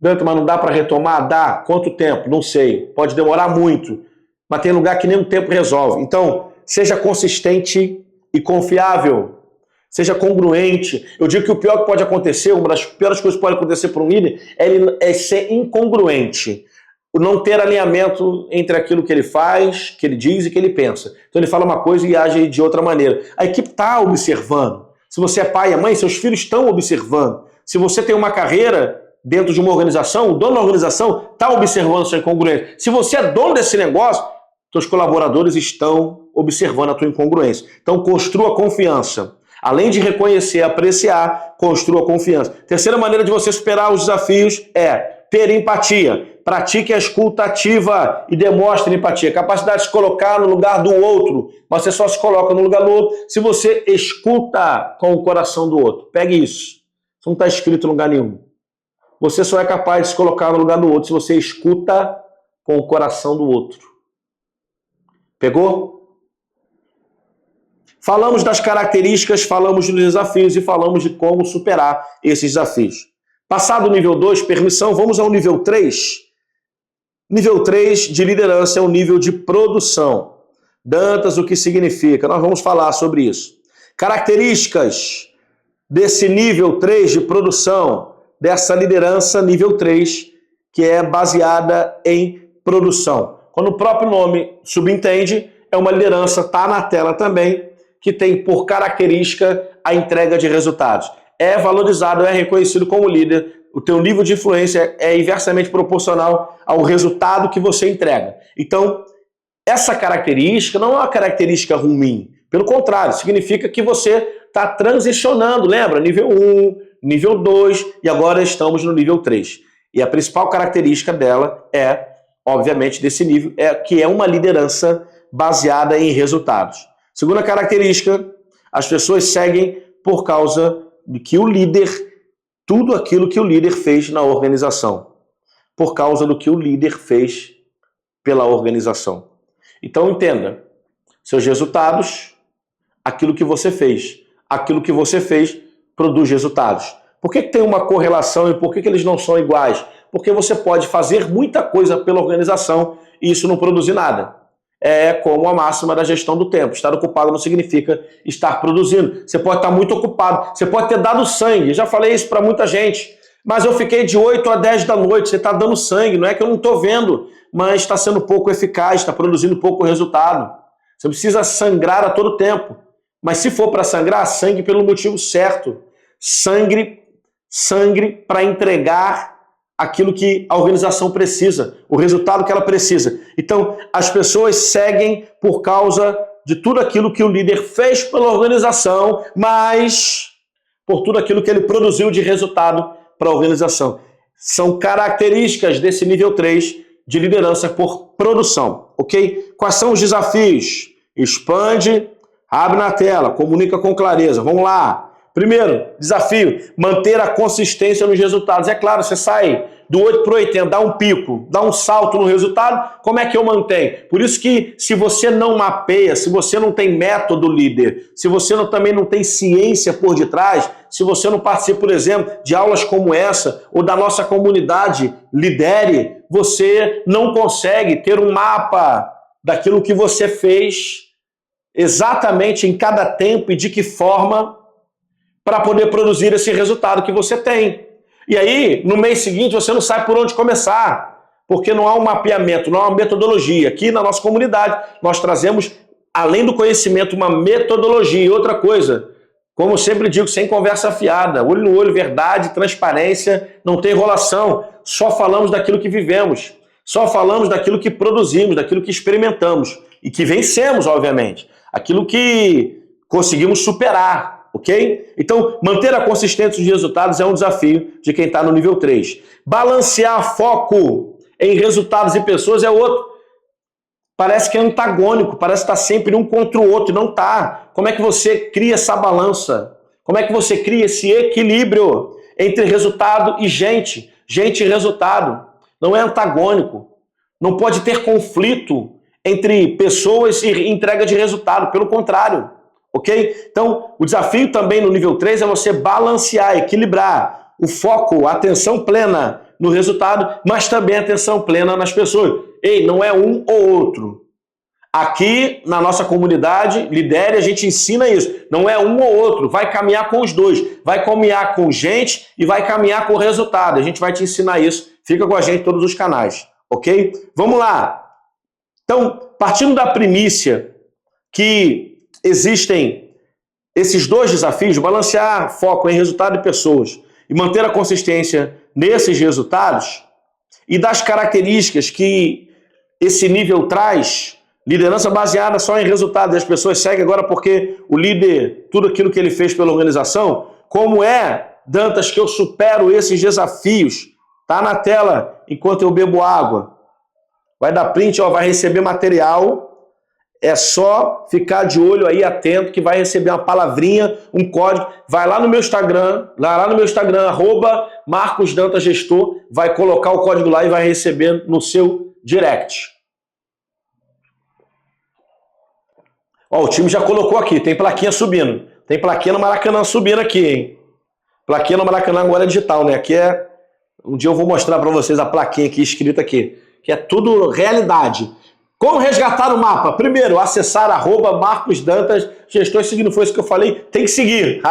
Danto, mas não dá para retomar? Dá. Quanto tempo? Não sei. Pode demorar muito. Mas tem lugar que nem um tempo resolve. Então, seja consistente e confiável. Seja congruente. Eu digo que o pior que pode acontecer, uma das piores coisas que pode acontecer para um líder é ser incongruente. O não ter alinhamento entre aquilo que ele faz, que ele diz e que ele pensa. Então ele fala uma coisa e age de outra maneira. A equipe está observando. Se você é pai e mãe, seus filhos estão observando. Se você tem uma carreira dentro de uma organização, o dono da organização está observando sua incongruência. Se você é dono desse negócio, seus colaboradores estão observando a tua incongruência. Então construa confiança. Além de reconhecer e apreciar, construa confiança. Terceira maneira de você superar os desafios é ter empatia. Pratique a escuta ativa e demonstre empatia. Capacidade de se colocar no lugar do outro. Você só se coloca no lugar do outro se você escuta com o coração do outro. Pegue isso. Isso não está escrito em lugar nenhum. Você só é capaz de se colocar no lugar do outro se você escuta com o coração do outro. Pegou? Falamos das características, falamos dos desafios e falamos de como superar esses desafios. Passado o nível 2, permissão, vamos ao nível 3. Nível 3 de liderança é o nível de produção. Dantas, o que significa? Nós vamos falar sobre isso. Características desse nível 3 de produção, dessa liderança nível 3, que é baseada em produção. Quando o próprio nome subentende, é uma liderança, está na tela também, que tem por característica a entrega de resultados. É valorizado, é reconhecido como líder, o teu nível de influência é inversamente proporcional ao resultado que você entrega. Então, essa característica não é uma característica ruim, pelo contrário, significa que você está transicionando, lembra? Nível 1, nível 2 e agora estamos no nível 3. E a principal característica dela é, obviamente, desse nível, é que é uma liderança baseada em resultados. Segunda característica, as pessoas seguem por causa de que o líder, tudo aquilo que o líder fez na organização, por causa do que o líder fez pela organização. Então entenda, seus resultados, aquilo que você fez produz resultados. Por que tem uma correlação e por que eles não são iguais? Porque você pode fazer muita coisa pela organização e isso não produzir nada. É como a máxima da gestão do tempo. Estar ocupado não significa estar produzindo. Você pode estar muito ocupado. Você pode ter dado sangue. Já falei isso para muita gente. Mas eu fiquei de 8 a 10 da noite. Você está dando sangue. Não é que eu não estou vendo, mas está sendo pouco eficaz, está produzindo pouco resultado. Você precisa sangrar a todo tempo. Mas se for para sangrar, sangue pelo motivo certo. Sangue para entregar aquilo que a organização precisa, o resultado que ela precisa. Então, as pessoas seguem por causa de tudo aquilo que o líder fez pela organização, mas por tudo aquilo que ele produziu de resultado para a organização. São características desse nível 3 de liderança por produção, ok? Quais são os desafios? Expande, abre na tela, comunica com clareza. Vamos lá. Primeiro, desafio, manter a consistência nos resultados. É claro, você sai do 8 para o 80, dá um pico, dá um salto no resultado, como é que eu mantenho? Por isso que se você não mapeia, se você não tem método líder, se você também não tem ciência por detrás, se você não participa, por exemplo, de aulas como essa, ou da nossa comunidade Lidere, você não consegue ter um mapa daquilo que você fez exatamente em cada tempo e de que forma para poder produzir esse resultado que você tem. E aí, no mês seguinte, você não sabe por onde começar, porque não há um mapeamento, não há uma metodologia. Aqui na nossa comunidade, nós trazemos, além do conhecimento, uma metodologia. E outra coisa, como eu sempre digo, sem conversa fiada, olho no olho, verdade, transparência, não tem enrolação. Só falamos daquilo que vivemos, só falamos daquilo que produzimos, daquilo que experimentamos e que vencemos, obviamente. aquilo que conseguimos superar, ok? Então, manter a consistência dos resultados é um desafio de quem está no nível 3. Balancear foco em resultados e pessoas é outro. Parece que é antagônico, parece que está sempre um contra o outro, e não está. Como é que você cria essa balança? Como é que você cria esse equilíbrio entre resultado e gente? Gente e resultado. Não é antagônico. Não pode ter conflito entre pessoas e entrega de resultado, pelo contrário. Ok? Então, o desafio também no nível 3 é você balancear, equilibrar o foco, a atenção plena no resultado, mas também a atenção plena nas pessoas. Ei, não é um ou outro. Aqui na nossa comunidade, Lidere, a gente ensina isso. Não é um ou outro, vai caminhar com os dois. Vai caminhar com gente e vai caminhar com o resultado. A gente vai te ensinar isso. Fica com a gente em todos os canais, ok? Vamos lá. Então, partindo da primícia que existem esses dois desafios, balancear foco em resultado e pessoas e manter a consistência nesses resultados, e das características que esse nível traz, liderança baseada só em resultados, as pessoas seguem agora porque o líder, tudo aquilo que ele fez pela organização, como é, Dantas, que eu supero esses desafios? Tá na tela enquanto eu bebo água. Vai dar print, ó, vai receber material. É só ficar de olho aí, atento, que vai receber uma palavrinha, um código. Vai lá no meu Instagram, @MarcosDantasGestor, vai colocar o código lá e vai receber no seu direct. Ó, o time já colocou aqui, tem plaquinha subindo. Tem plaquinha no Maracanã subindo aqui, hein? Plaquinha no Maracanã agora é digital, né? Aqui é... Um dia eu vou mostrar para vocês a plaquinha aqui, escrita aqui, que é tudo realidade. Como resgatar o mapa? Primeiro, acessar @MarcosDantasGestor. Se não foi isso que eu falei, tem que seguir.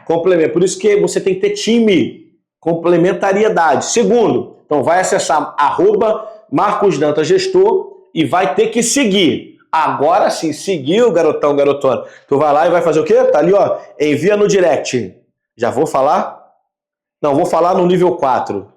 Complemento. Por isso que você tem que ter time. Complementariedade. Segundo, então vai acessar @MarcosDantasGestor e vai ter que seguir. Agora sim, seguiu, garotão, garotona. Tu vai lá e vai fazer o quê? Tá ali, ó. Envia no direct. Já vou falar? Não, vou falar no nível 4.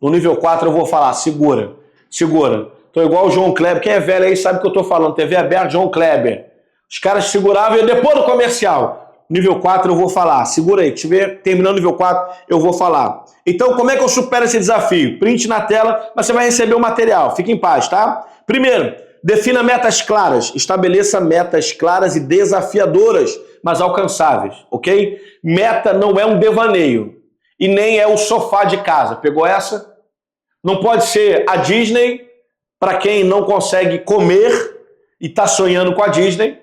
No nível 4 eu vou falar, segura. Segura. Tô igual o João Kleber. Quem é velho aí sabe o que eu tô falando. TV aberta, João Kleber. Os caras seguravam e depois do comercial. Nível 4 eu vou falar. Segura aí. Que estiver terminando o nível 4, eu vou falar. Então, como é que eu supero esse desafio? Print na tela, mas você vai receber o material. Fique em paz, tá? Primeiro, defina metas claras. Estabeleça metas claras e desafiadoras, mas alcançáveis, ok? Meta não é um devaneio. E nem é o sofá de casa. Pegou essa? Não pode ser a Disney para quem não consegue comer e está sonhando com a Disney.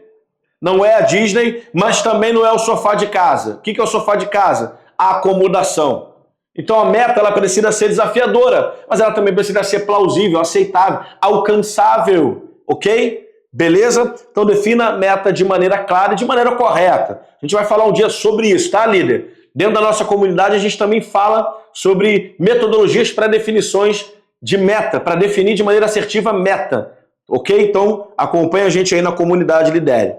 Não é a Disney, mas também não é o sofá de casa. O que é o sofá de casa? A acomodação. Então a meta ela precisa ser desafiadora, mas ela também precisa ser plausível, aceitável, alcançável. Ok? Beleza? Então defina a meta de maneira clara e de maneira correta. A gente vai falar um dia sobre isso, tá, líder? Dentro da nossa comunidade, a gente também fala sobre metodologias para definições de meta, para definir de maneira assertiva meta. Ok? Então, acompanha a gente aí na comunidade Lidere.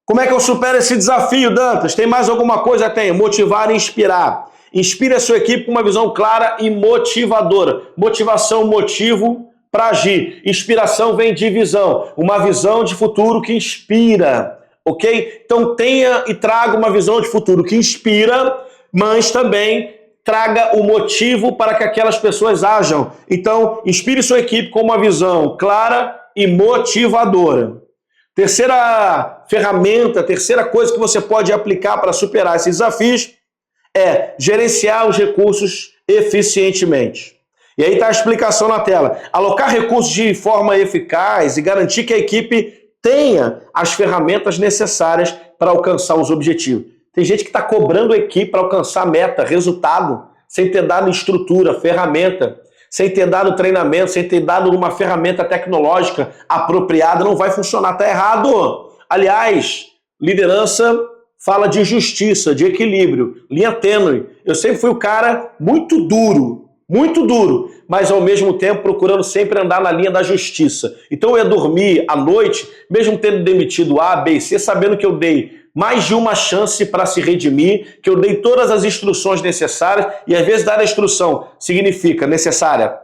Como é que eu supero esse desafio, Dantas? Tem mais alguma coisa? Tem. Motivar e inspirar. Inspire a sua equipe com uma visão clara e motivadora. Motivação, motivo para agir. Inspiração vem de visão. Uma visão de futuro que inspira. Ok? Então tenha e traga uma visão de futuro que inspira, mas também traga o motivo para que aquelas pessoas ajam. Então, inspire sua equipe com uma visão clara e motivadora. Terceira ferramenta, terceira coisa que você pode aplicar para superar esses desafios é gerenciar os recursos eficientemente. E aí está a explicação na tela. Alocar recursos de forma eficaz e garantir que a equipe tenha as ferramentas necessárias para alcançar os objetivos. Tem gente que está cobrando a equipe para alcançar meta, resultado, sem ter dado estrutura, ferramenta, sem ter dado treinamento, sem ter dado uma ferramenta tecnológica apropriada, não vai funcionar, está errado. Aliás, liderança fala de justiça, de equilíbrio, linha tênue. Eu sempre fui o cara muito duro, mas ao mesmo tempo procurando sempre andar na linha da justiça. Então eu ia dormir à noite, mesmo tendo demitido A, B e C, sabendo que eu dei mais de uma chance para se redimir, que eu dei todas as instruções necessárias, e às vezes dar a instrução significa necessária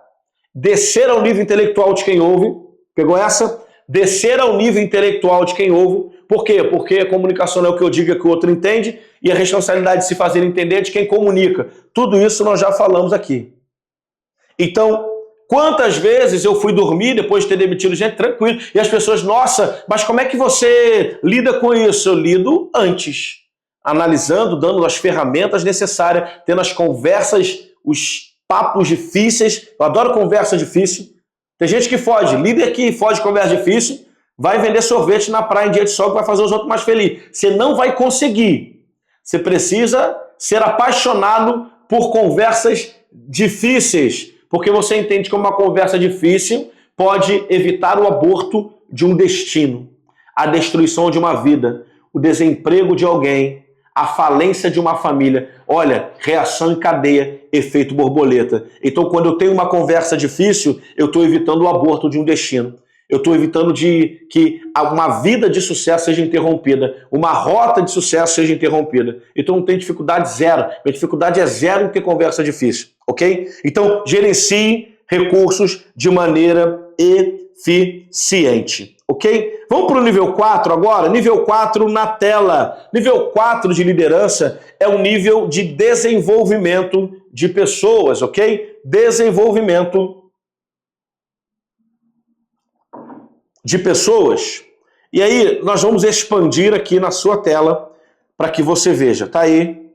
descer ao nível intelectual de quem ouve, pegou essa? Descer ao nível intelectual de quem ouve, Por quê? Porque a comunicação não é o que eu digo, é o que o outro entende, e a responsabilidade de se fazer entender é de quem comunica. Tudo isso nós já falamos aqui. Então, quantas vezes eu fui dormir depois de ter demitido gente, tranquilo, e as pessoas, nossa, mas como é que você lida com isso? Eu lido antes, analisando, dando as ferramentas necessárias, tendo as conversas, os papos difíceis. Eu adoro conversa difícil. Tem gente que foge, líder que foge de conversa difícil, vai vender sorvete na praia em dia de sol que vai fazer os outros mais felizes. Você não vai conseguir. Você precisa ser apaixonado por conversas difíceis, porque você entende que uma conversa difícil pode evitar o aborto de um destino, a destruição de uma vida, o desemprego de alguém, a falência de uma família. Olha, reação em cadeia, efeito borboleta. Então, quando eu tenho uma conversa difícil, eu estou evitando o aborto de um destino. Eu estou evitando de que uma vida de sucesso seja interrompida, uma rota de sucesso seja interrompida. Então, não tem dificuldade zero. Minha dificuldade é zero em ter conversa difícil, ok? Então, gerencie recursos de maneira eficiente, ok? Vamos para o nível 4 agora? Nível 4 na tela. Nível 4 de liderança é o nível de desenvolvimento de pessoas, ok? Desenvolvimento de pessoas. E aí, nós vamos expandir aqui na sua tela para que você veja. Tá aí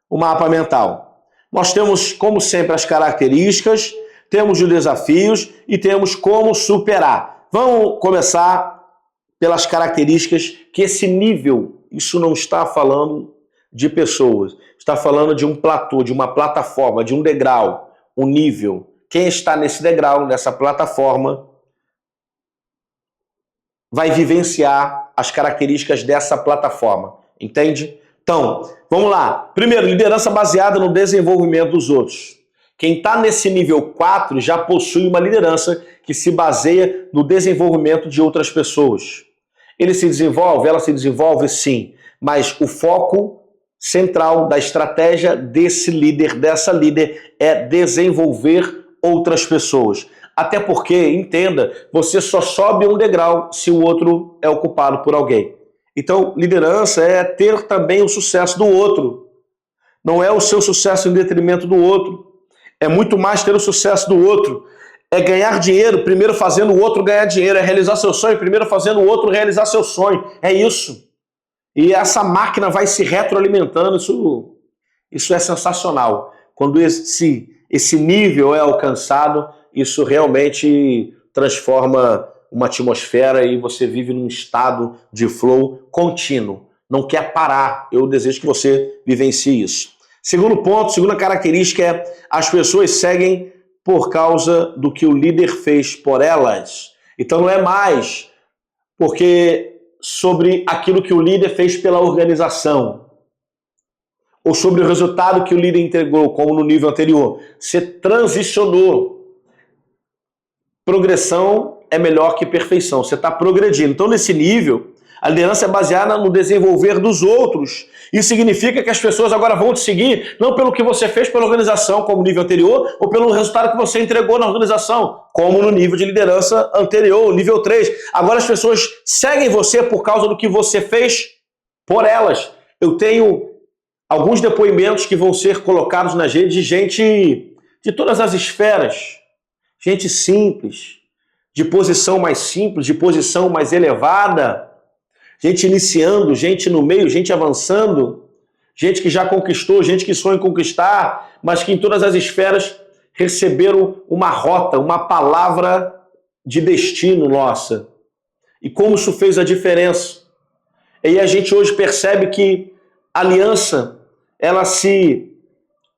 o mapa mental. Nós temos, como sempre, as características, temos os desafios e temos como superar. Vamos começar pelas características, que esse nível, isso não está falando de pessoas, está falando de um platô, de uma plataforma, de um degrau, um nível. Quem está nesse degrau, nessa plataforma, vai vivenciar as características dessa plataforma, entende? Então, vamos lá. Primeiro, liderança baseada no desenvolvimento dos outros. Quem está nesse nível 4 já possui uma liderança que se baseia no desenvolvimento de outras pessoas. Ele se desenvolve, ela se desenvolve, sim, mas o foco central da estratégia desse líder, dessa líder, é desenvolver outras pessoas. Até porque, entenda, você só sobe um degrau se o outro é ocupado por alguém. Então, liderança é ter também o sucesso do outro. Não é o seu sucesso em detrimento do outro. É muito mais ter o sucesso do outro. É ganhar dinheiro, primeiro fazendo o outro ganhar dinheiro. É realizar seu sonho, primeiro fazendo o outro realizar seu sonho. É isso. E essa máquina vai se retroalimentando. Isso é sensacional. Quando esse nível é alcançado, isso realmente transforma uma atmosfera e você vive num estado de flow contínuo. Não quer parar. Eu desejo que você vivencie isso. Segundo ponto, segunda característica é as pessoas seguem por causa do que o líder fez por elas. Então não é mais porque sobre aquilo que o líder fez pela organização ou sobre o resultado que o líder entregou, como no nível anterior. Você transicionou. Progressão é melhor que perfeição. Você está progredindo. Então, nesse nível, a liderança é baseada no desenvolver dos outros. Isso significa que as pessoas agora vão te seguir não pelo que você fez pela organização, como no nível anterior, ou pelo resultado que você entregou na organização, como no nível de liderança anterior, nível 3. Agora as pessoas seguem você por causa do que você fez por elas. Eu tenho alguns depoimentos que vão ser colocados nas redes de gente de todas as esferas. Gente simples, de posição mais simples, de posição mais elevada, gente iniciando, gente no meio, gente avançando, gente que já conquistou, gente que sonha em conquistar, mas que em todas as esferas receberam uma rota, uma palavra de destino nossa. E como isso fez a diferença. E a gente hoje percebe que a aliança, ela se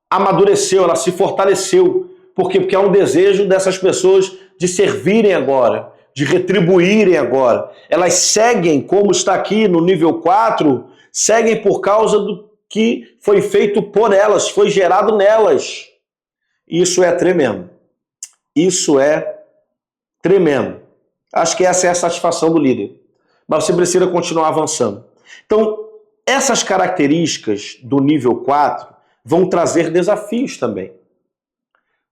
amadureceu, ela se fortaleceu. Por quê? Porque há um desejo dessas pessoas de servirem agora, de retribuírem agora. Elas seguem, como está aqui no nível 4, seguem por causa do que foi feito por elas, foi gerado nelas. Isso é tremendo. Isso é tremendo. Acho que essa é a satisfação do líder. Mas você precisa continuar avançando. Então, essas características do nível 4 vão trazer desafios também.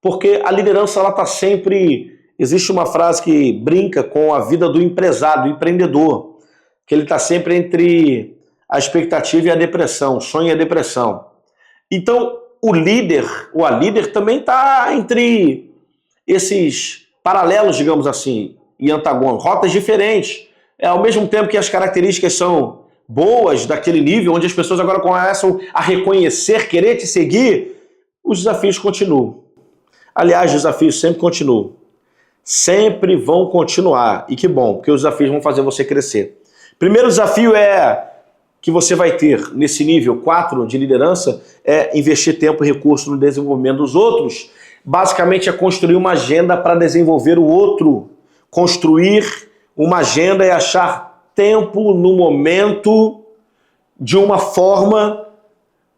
Porque a liderança, ela está sempre... Existe uma frase que brinca com a vida do empresário, do empreendedor. que ele está sempre entre a expectativa e a depressão, o sonho e a depressão. Então, o líder, ou a líder, também está entre esses paralelos, digamos assim, e antagônicos, rotas diferentes. Ao mesmo tempo que as características são boas daquele nível, onde as pessoas agora começam a reconhecer, querer te seguir, os desafios continuam. Aliás, os desafios sempre continuam. Sempre vão continuar. E que bom, porque os desafios vão fazer você crescer. Primeiro desafio que você vai ter nesse nível 4 de liderança é investir tempo e recurso no desenvolvimento dos outros. Basicamente é construir uma agenda para desenvolver o outro. Construir uma agenda é achar tempo no momento de uma forma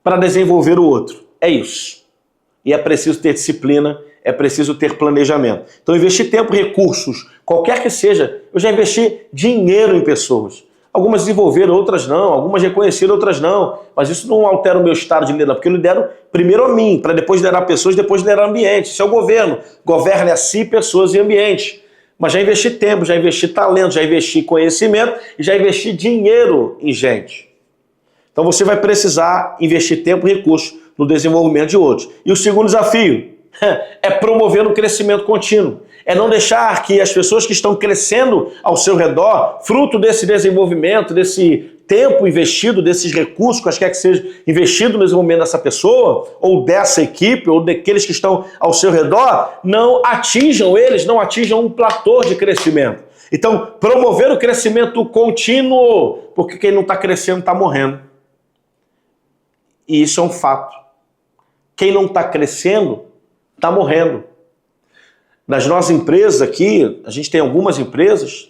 para desenvolver o outro. É isso. E é preciso ter disciplina, é preciso ter planejamento. Então investir tempo e recursos, qualquer que seja, eu já investi dinheiro em pessoas. Algumas desenvolveram, outras não, algumas reconheceram, outras não. Mas isso não altera o meu estado de liderança, porque eu lidero primeiro a mim, para depois liderar pessoas, depois liderar ambiente. Isso é o governo. Governe a si, pessoas e ambiente. Mas já investi tempo, já investi talento, já investi conhecimento e já investi dinheiro em gente. Então você vai precisar investir tempo e recursos no desenvolvimento de outros. E o segundo desafio é promover o crescimento contínuo. É não deixar que as pessoas que estão crescendo ao seu redor, fruto desse desenvolvimento, desse tempo investido, desses recursos, quaisquer que seja investido no desenvolvimento dessa pessoa, ou dessa equipe, ou daqueles que estão ao seu redor, não atinjam um platô de crescimento. Então, promover o crescimento contínuo, porque quem não está crescendo está morrendo. E isso é um fato. Quem não está crescendo está morrendo. Nas nossas empresas aqui, a gente tem algumas empresas,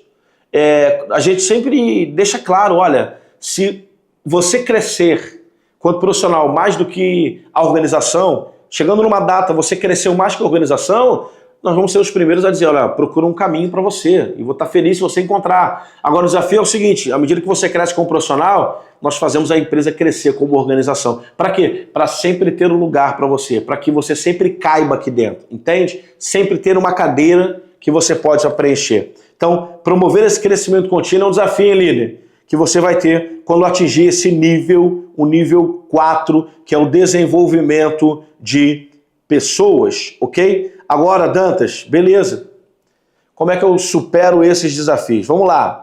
a gente sempre deixa claro, olha, se você crescer quanto profissional mais do que a organização, chegando numa data você cresceu mais que a organização, nós vamos ser os primeiros a dizer, olha, procura um caminho para você e vou estar feliz se você encontrar. Agora o desafio é o seguinte, à medida que você cresce como profissional, nós fazemos a empresa crescer como organização. Para quê? Para sempre ter um lugar para você, para que você sempre caiba aqui dentro, entende? Sempre ter uma cadeira que você pode preencher. Então, promover esse crescimento contínuo é um desafio, hein, líder, que você vai ter quando atingir esse nível, o nível 4, que é o desenvolvimento de pessoas, ok? Agora, Dantas, beleza. Como é que eu supero esses desafios? Vamos lá.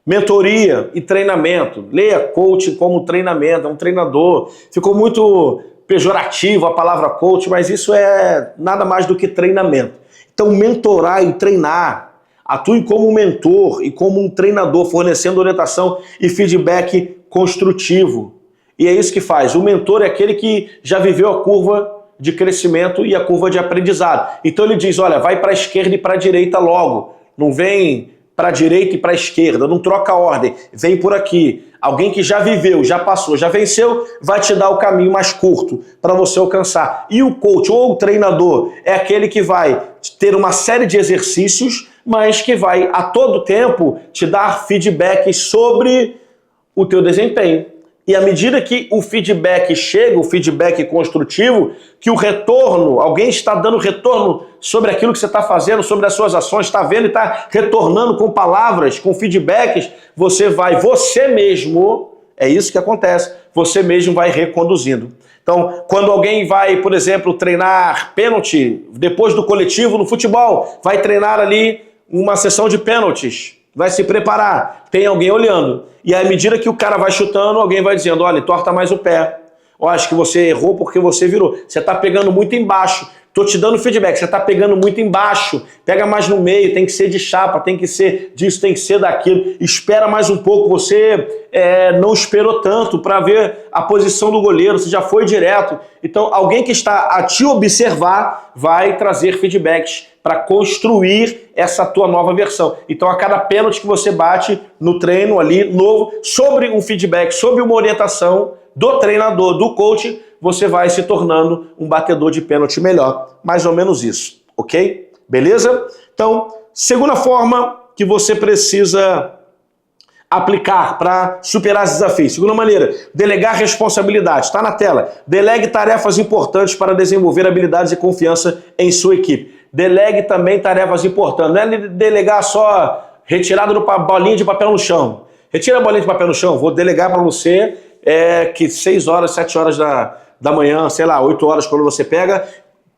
Mentoria e treinamento. Leia coaching como treinamento, é um treinador. Ficou muito pejorativo a palavra coach, mas isso é nada mais do que treinamento. Então, mentorar e treinar. Atue como um mentor e como um treinador, fornecendo orientação e feedback construtivo. E é isso que faz. O mentor é aquele que já viveu a curva de crescimento e a curva de aprendizado. Então ele diz, olha, vai para a esquerda e para a direita logo. Não vem para a direita e para a esquerda, não troca a ordem, vem por aqui. Alguém que já viveu, já passou, já venceu, vai te dar o caminho mais curto para você alcançar. E o coach ou o treinador é aquele que vai ter uma série de exercícios, mas que vai a todo tempo te dar feedback sobre o teu desempenho. E à medida que o feedback chega, o feedback construtivo, que o retorno, alguém está dando retorno sobre aquilo que você está fazendo, sobre as suas ações, está vendo e está retornando com palavras, com feedbacks, você mesmo, é isso que acontece, você mesmo vai reconduzindo. Então, quando alguém vai, por exemplo, treinar pênalti, depois do coletivo no futebol, vai treinar ali uma sessão de pênaltis, vai se preparar, tem alguém olhando. E à medida que o cara vai chutando, alguém vai dizendo, olha, torta mais o pé. Eu acho que você errou porque você virou. Você está pegando muito embaixo. Estou te dando feedback, você está pegando muito embaixo. Pega mais no meio, tem que ser de chapa, tem que ser disso, tem que ser daquilo. Espera mais um pouco, você não esperou tanto para ver a posição do goleiro, você já foi direto. Então, alguém que está a te observar vai trazer feedbacks para construir essa tua nova versão. Então, a cada pênalti que você bate no treino ali, novo, sobre um feedback, sobre uma orientação do treinador, do coach, você vai se tornando um batedor de pênalti melhor. Mais ou menos isso, ok? Beleza? Então, segunda forma que você precisa aplicar para superar esses desafios. Segunda maneira, delegar responsabilidades. Está na tela. Delegue tarefas importantes para desenvolver habilidades e confiança em sua equipe. Delegue também tarefas importantes. Não é delegar só retirada do bolinha de papel no chão. retira a bolinha de papel no chão, vou delegar para você que 6 horas, 7 horas da manhã, sei lá, 8 horas quando você pega,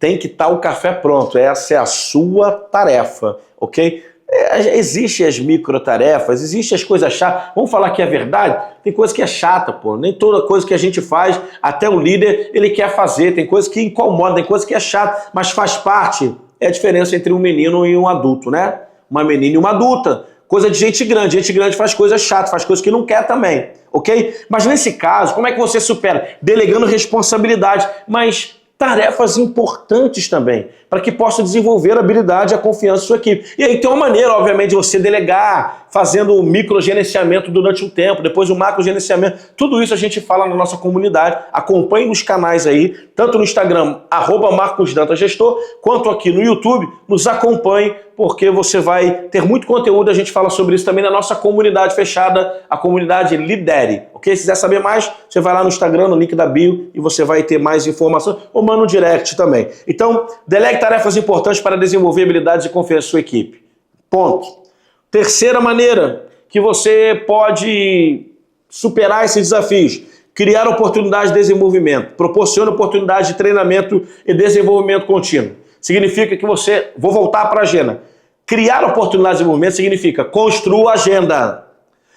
tem que estar o café pronto. Essa é a sua tarefa, ok? Existem as microtarefas, existem as coisas chatas. Vamos falar que é verdade? Tem coisa que é chata, pô. Nem toda coisa que a gente faz, até o líder, ele quer fazer. Tem coisa que incomoda, tem coisa que é chata, mas faz parte. É a diferença entre um menino e um adulto, né? Uma menina e uma adulta. Coisa de gente grande. Gente grande faz coisas chatas, faz coisas que não quer também, ok? Mas nesse caso, como é que você supera? Delegando responsabilidade, mas tarefas importantes também, para que possa desenvolver a habilidade e a confiança da sua equipe. E aí tem uma maneira, obviamente, de você delegar, fazendo o microgerenciamento durante um tempo, depois o macrogerenciamento. Tudo isso a gente fala na nossa comunidade. Acompanhe nos canais aí, tanto no Instagram, @MarcosDantasGestor, quanto aqui no YouTube. Nos acompanhe, porque você vai ter muito conteúdo. A gente fala sobre isso também na nossa comunidade fechada, a comunidade Lidere. Ok? Se quiser saber mais, você vai lá no Instagram, no link da bio, e você vai ter mais informação, ou manda no direct também. Então, delegue tarefas importantes para desenvolver habilidades e confiança em sua equipe. Ponto. Terceira maneira que você pode superar esses desafios: criar oportunidades de desenvolvimento. Proporciona oportunidades de treinamento e desenvolvimento contínuo. Significa que você... Vou voltar para a agenda. Criar oportunidades de desenvolvimento significa construa agenda.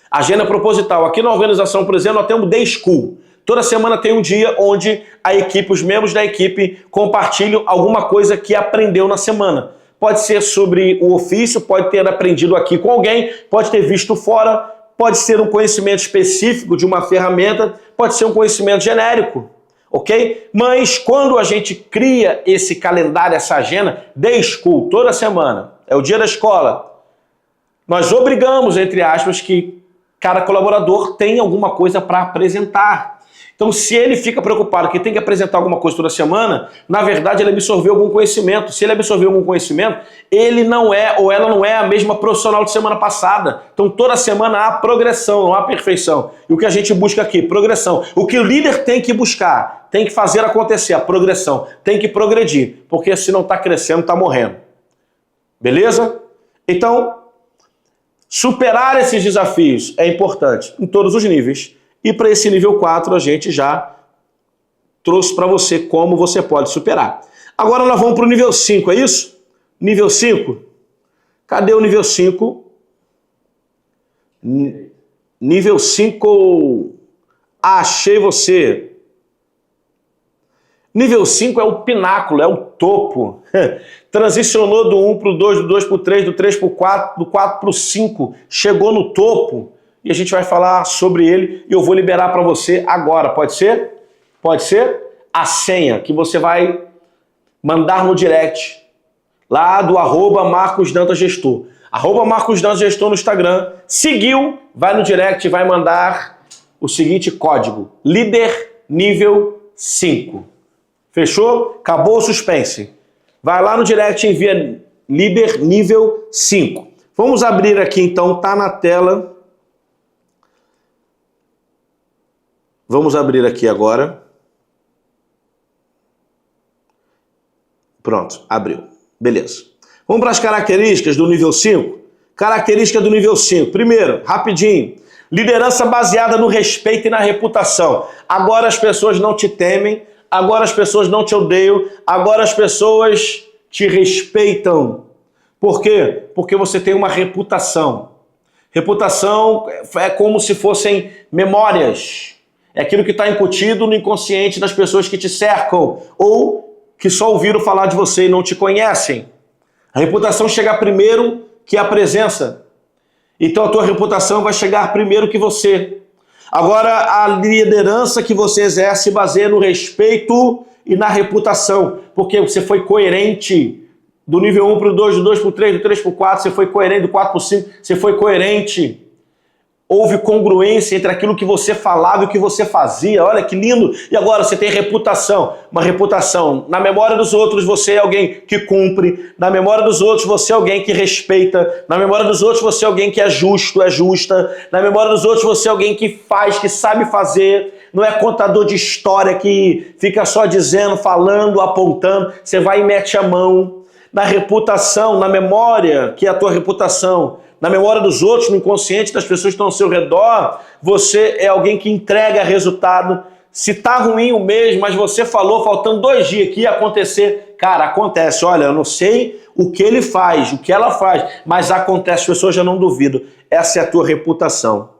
Agenda proposital. Aqui na organização, por exemplo, nós temos Day School. Toda semana tem um dia onde a equipe, os membros da equipe compartilham alguma coisa que aprendeu na semana. Pode ser sobre o ofício, pode ter aprendido aqui com alguém, pode ter visto fora, pode ser um conhecimento específico de uma ferramenta, pode ser um conhecimento genérico, ok? Mas quando a gente cria esse calendário, essa agenda, Day School, toda semana, é o dia da escola, nós obrigamos, entre aspas, que cada colaborador tenha alguma coisa para apresentar. Então, se ele fica preocupado que tem que apresentar alguma coisa toda semana, na verdade ele absorveu algum conhecimento. Se ele absorveu algum conhecimento, ele não é ou ela não é a mesma profissional de semana passada. Então, toda semana há progressão, não há perfeição. E o que a gente busca aqui? Progressão. O que o líder tem que buscar, tem que fazer acontecer, a progressão. Tem que progredir, porque se não está crescendo, está morrendo. Beleza? Então, superar esses desafios é importante em todos os níveis. E para esse nível 4 a gente já trouxe para você como você pode superar. Agora nós vamos para o nível 5, é isso? Nível 5? Cadê o nível 5? Nível 5, achei você. Nível 5 é o pináculo, é o topo. Transicionou do 1 para o 2, do 2 para o 3, do 3 para o 4, do 4 para o 5, chegou no topo. E a gente vai falar sobre ele e eu vou liberar para você agora. Pode ser? Pode ser? A senha que você vai mandar no direct, lá do @MarcosDantasGestor. @MarcosDantasGestor no Instagram. Seguiu, vai no direct e vai mandar o seguinte código: líder nível 5. Fechou? Acabou o suspense. Vai lá no direct e envia líder nível 5. Vamos abrir aqui então, tá na tela. Vamos abrir aqui agora. Pronto, abriu. Beleza. Vamos para as características do nível 5. Característica do nível 5. Primeiro, rapidinho. Liderança baseada no respeito e na reputação. Agora as pessoas não te temem, agora as pessoas não te odeiam, agora as pessoas te respeitam. Por quê? Porque você tem uma reputação. Reputação é como se fossem memórias. É aquilo que está incutido no inconsciente das pessoas que te cercam ou que só ouviram falar de você e não te conhecem. A reputação chega primeiro que a presença. Então a tua reputação vai chegar primeiro que você. Agora a liderança que você exerce baseia no respeito e na reputação, porque você foi coerente do nível 1 para o 2, do 2 para o 3, do 3 para o 4, você foi coerente, do 4 para o 5, você foi coerente. Houve congruência entre aquilo que você falava e o que você fazia. Olha que lindo. E agora você tem reputação. Uma reputação. Na memória dos outros você é alguém que cumpre. Na memória dos outros você é alguém que respeita. Na memória dos outros você é alguém que é justo, é justa. Na memória dos outros você é alguém que faz, que sabe fazer. Não é contador de história que fica só dizendo, falando, apontando. Você vai e mete a mão. Na reputação, na memória, que é a tua reputação, na memória dos outros, no inconsciente das pessoas que estão ao seu redor, você é alguém que entrega resultado. Se tá ruim o mês, mas você falou, faltando 2 dias que ia acontecer, cara, acontece. Olha, eu não sei o que ele faz, o que ela faz, mas acontece, as pessoas já não duvidam. Essa é a tua reputação.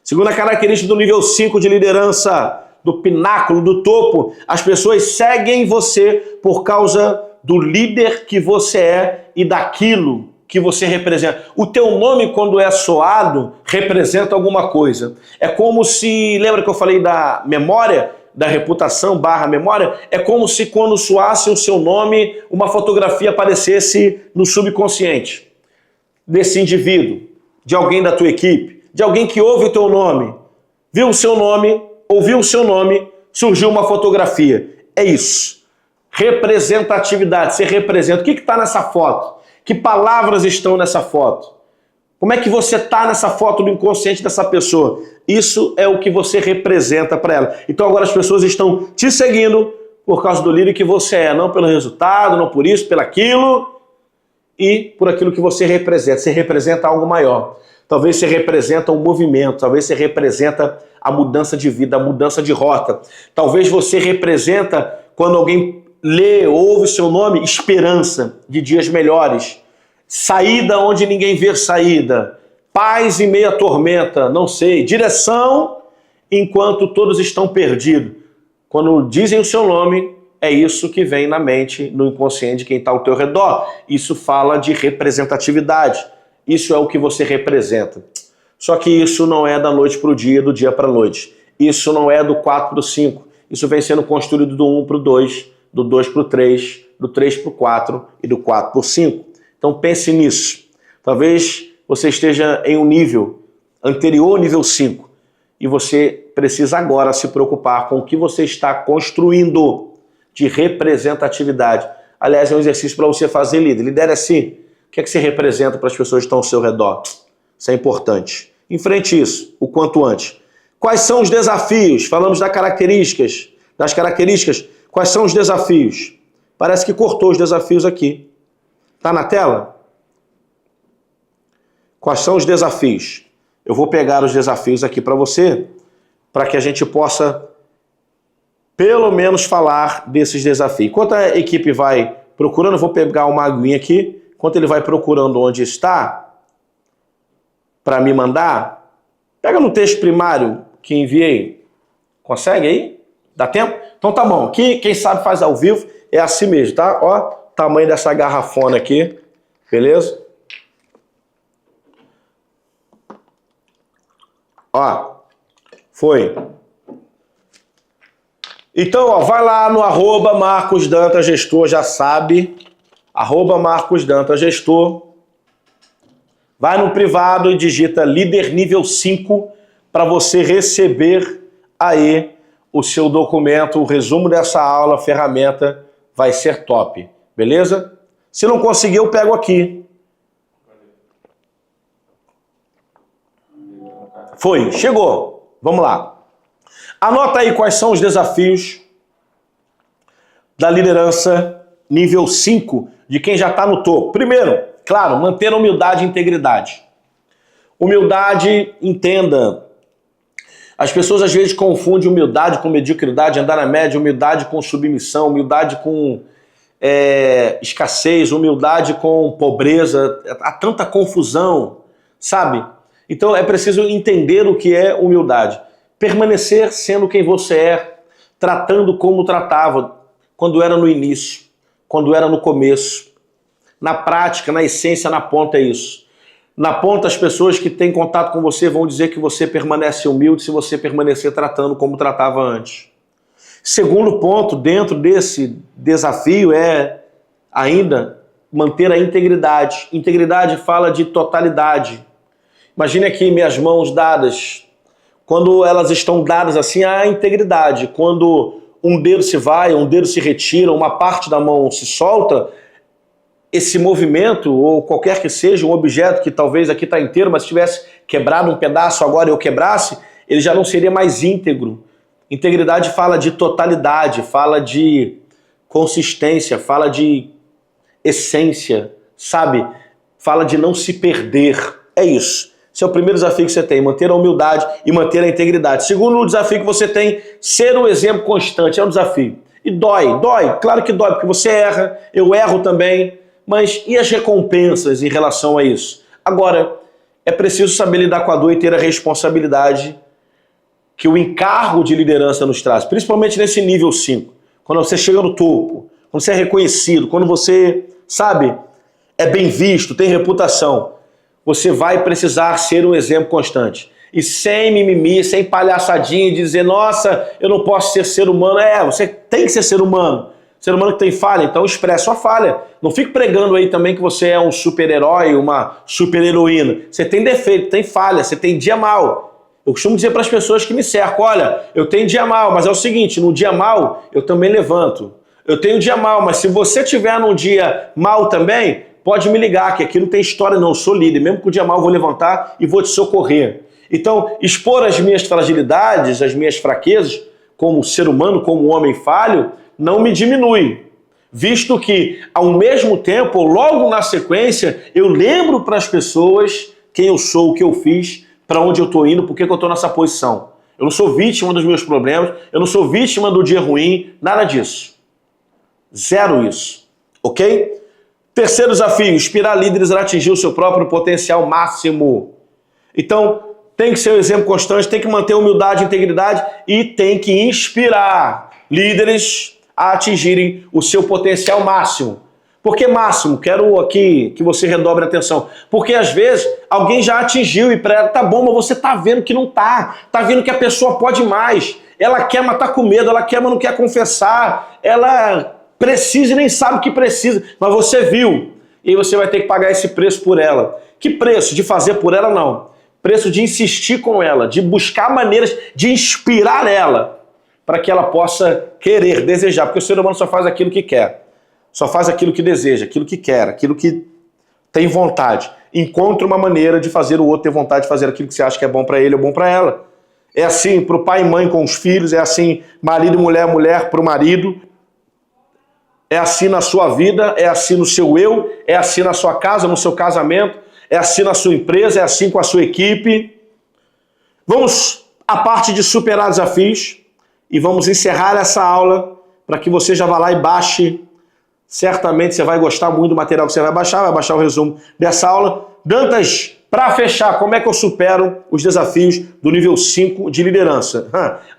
Segunda característica do nível 5 de liderança, do pináculo, do topo, as pessoas seguem você por causa do líder que você é e daquilo que você representa. O teu nome, quando é soado, representa alguma coisa. É como se, lembra que eu falei da memória, da reputação / memória? É como se quando soasse o seu nome, uma fotografia aparecesse no subconsciente desse indivíduo, de alguém da tua equipe, de alguém que ouve o teu nome, viu o seu nome, ouviu o seu nome, surgiu uma fotografia. É isso. Representatividade. Você representa. O que está nessa foto? Que palavras estão nessa foto? Como é que você está nessa foto do inconsciente dessa pessoa? Isso é o que você representa para ela. Então agora as pessoas estão te seguindo por causa do líder que você é, não pelo resultado, não por isso, pelo aquilo e por aquilo que você representa. Você representa algo maior. Talvez você representa um movimento, talvez você representa a mudança de vida, a mudança de rota. Talvez você representa, quando alguém lê, ouve seu nome, esperança de dias melhores, saída onde ninguém vê saída, paz em meio à tormenta, não sei, direção enquanto todos estão perdidos. Quando dizem o seu nome, é isso que vem na mente, no inconsciente de quem está ao teu redor. Isso fala de representatividade. Isso é o que você representa. Só que isso não é da noite para o dia, do dia para a noite. Isso não é do 4 para o 5. Isso vem sendo construído do 1 para o 2, do 2 para o 3, do 3 para o 4 e do 4 para o 5. Então pense nisso. Talvez você esteja em um nível anterior ao nível 5 e você precisa agora se preocupar com o que você está construindo de representatividade. Aliás, é um exercício para você fazer, líder. Lidere assim. O que é que você representa para as pessoas que estão ao seu redor? Isso é importante. Enfrente isso o quanto antes. Quais são os desafios? Falamos das características. Quais são os desafios? Parece que cortou os desafios aqui. Está na tela? Quais são os desafios? Eu vou pegar os desafios aqui para você, para que a gente possa, pelo menos, falar desses desafios. Enquanto a equipe vai procurando, eu vou pegar uma aguinha aqui. Enquanto ele vai procurando onde está, para me mandar, pega no texto primário que enviei. Consegue aí? Dá tempo? Então tá bom. Aqui, quem sabe faz ao vivo, é assim mesmo, tá? Ó, tamanho dessa garrafona aqui. Beleza? Ó, foi. Então, ó, vai lá no @MarcosDantasGestor, já sabe. @MarcosDantasGestor. Vai no privado e digita líder nível 5 para você receber aí o seu documento, o resumo dessa aula, a ferramenta vai ser top, beleza? Se não conseguir, eu pego aqui. Foi, chegou. Vamos lá. Anota aí quais são os desafios da liderança nível 5, de quem já está no topo. Primeiro, claro, manter a humildade e integridade. Humildade, entenda. As pessoas às vezes confundem humildade com mediocridade, andar na média, humildade com submissão, humildade com escassez, humildade com pobreza. Há tanta confusão, sabe? Então é preciso entender o que é humildade. Permanecer sendo quem você é, tratando como tratava quando era no início, quando era no começo. Na prática, na essência, na ponta é isso. Na ponta, as pessoas que têm contato com você vão dizer que você permanece humilde se você permanecer tratando como tratava antes. Segundo ponto, dentro desse desafio, é ainda manter a integridade. Integridade fala de totalidade. Imagine aqui minhas mãos dadas. Quando elas estão dadas assim, há integridade. Quando um dedo se vai, um dedo se retira, uma parte da mão se solta, esse movimento, ou qualquer que seja, um objeto que talvez aqui está inteiro, mas se tivesse quebrado um pedaço agora e eu quebrasse, ele já não seria mais íntegro. Integridade fala de totalidade, fala de consistência, fala de essência, sabe? Fala de não se perder. É isso. Esse é o primeiro desafio que você tem, manter a humildade e manter a integridade. Segundo desafio que você tem, ser um exemplo constante. É um desafio. E dói. Claro que dói, porque você erra, eu erro também. Mas e as recompensas em relação a isso? Agora, é preciso saber lidar com a dor e ter a responsabilidade que o encargo de liderança nos traz, principalmente nesse nível 5. Quando você chega no topo, quando você é reconhecido, quando você, sabe, é bem visto, tem reputação, você vai precisar ser um exemplo constante. E sem mimimi, sem palhaçadinha e dizer, nossa, eu não posso ser ser humano. Você tem que ser ser humano. Ser humano que tem falha, então expressa sua falha. Não fique pregando aí também que você é um super-herói, uma super-heroína. Você tem defeito, tem falha, você tem dia mal. Eu costumo dizer para as pessoas que me cercam, olha, eu tenho dia mal, mas é o seguinte, no dia mal eu também levanto. Eu tenho dia mal, mas se você tiver num dia mal também, pode me ligar, que aqui não tem história não, eu sou líder. Mesmo que o dia mal eu vou levantar e vou te socorrer. Então, expor as minhas fragilidades, as minhas fraquezas, como ser humano, como homem falho, não me diminui, visto que, ao mesmo tempo, logo na sequência, eu lembro para as pessoas quem eu sou, o que eu fiz, para onde eu estou indo, por que eu estou nessa posição. Eu não sou vítima dos meus problemas, eu não sou vítima do dia ruim, nada disso. Zero isso, ok? Terceiro desafio, inspirar líderes a atingir o seu próprio potencial máximo. Então, tem que ser um exemplo constante, tem que manter humildade e integridade e tem que inspirar líderes a atingirem o seu potencial máximo. Por que máximo? Quero aqui que você redobre a atenção. Porque às vezes alguém já atingiu e para ela tá bom, mas você tá vendo que não tá. Tá vendo que a pessoa pode mais. Ela quer, mas tá com medo. Ela quer, mas não quer confessar. Ela precisa e nem sabe o que precisa. Mas você viu. E você vai ter que pagar esse preço por ela. Que preço? De fazer por ela, não. Preço de insistir com ela, de buscar maneiras de inspirar ela para que ela possa querer, desejar, porque o ser humano só faz aquilo que quer, só faz aquilo que deseja, aquilo que quer, aquilo que tem vontade. Encontre uma maneira de fazer o outro ter vontade de fazer aquilo que você acha que é bom para ele ou bom para ela. É assim para o pai e mãe com os filhos, é assim marido e mulher, mulher para o marido, é assim na sua vida, é assim no seu eu, é assim na sua casa, no seu casamento, é assim na sua empresa, é assim com a sua equipe. Vamos à parte de superar desafios e vamos encerrar essa aula para que você já vá lá e baixe. Certamente você vai gostar muito do material que você vai baixar o resumo dessa aula. Dantas, para fechar, como é que eu supero os desafios do nível 5 de liderança?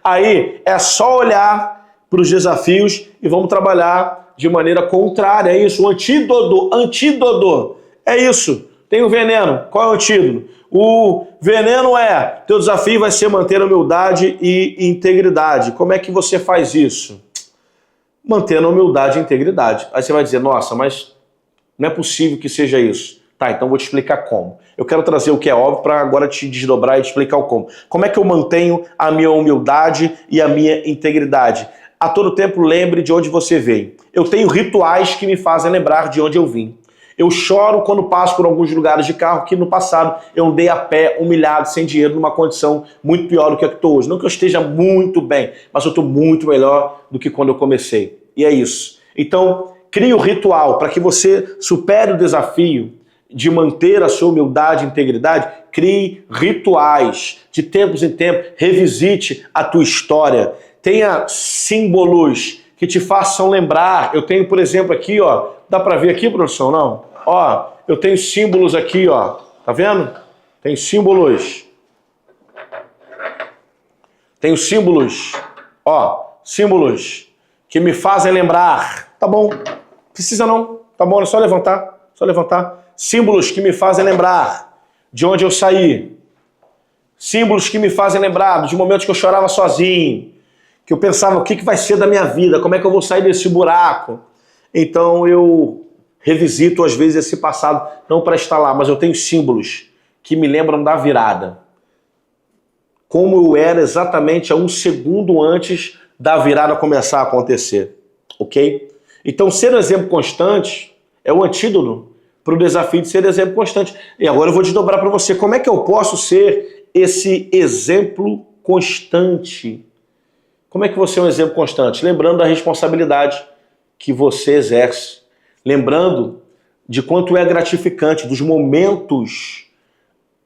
Aí é só olhar para os desafios e vamos trabalhar de maneira contrária. É isso, o antídoto. É isso. Tem o veneno. Qual é o antídoto? O veneno teu desafio vai ser manter a humildade e integridade. Como é que você faz isso? Mantendo a humildade e integridade. Aí você vai dizer, nossa, mas não é possível que seja isso. Tá, então vou te explicar como. Eu quero trazer o que é óbvio para agora te desdobrar e te explicar o como. Como é que eu mantenho a minha humildade e a minha integridade? A todo tempo lembre de onde você veio. Eu tenho rituais que me fazem lembrar de onde eu vim. Eu choro quando passo por alguns lugares de carro que no passado eu andei a pé, humilhado, sem dinheiro, numa condição muito pior do que a que estou hoje. Não que eu esteja muito bem, mas eu estou muito melhor do que quando eu comecei. E é isso. Então, crie o ritual para que você supere o desafio de manter a sua humildade e integridade. Crie rituais. De tempos em tempos, revisite a tua história. Tenha símbolos que te façam lembrar. Eu tenho, por exemplo, aqui, ó, dá para ver aqui, produção, não? Ó, eu tenho símbolos aqui, ó, tá vendo? Tem símbolos. Tenho símbolos, ó, símbolos que me fazem lembrar. Tá bom, precisa não, tá bom, é só levantar, só levantar. Símbolos que me fazem lembrar de onde eu saí. Símbolos que me fazem lembrar de momentos que eu chorava sozinho, que eu pensava, o que vai ser da minha vida? Como é que eu vou sair desse buraco? Então eu revisito às vezes esse passado, não para estar lá, mas eu tenho símbolos que me lembram da virada. Como eu era exatamente a um segundo antes da virada começar a acontecer. Ok? Então ser um exemplo constante é o antídoto para o desafio de ser exemplo constante. E agora eu vou desdobrar para você. Como é que eu posso ser esse exemplo constante? Como é que você é um exemplo constante? Lembrando da responsabilidade que você exerce. Lembrando de quanto é gratificante, dos momentos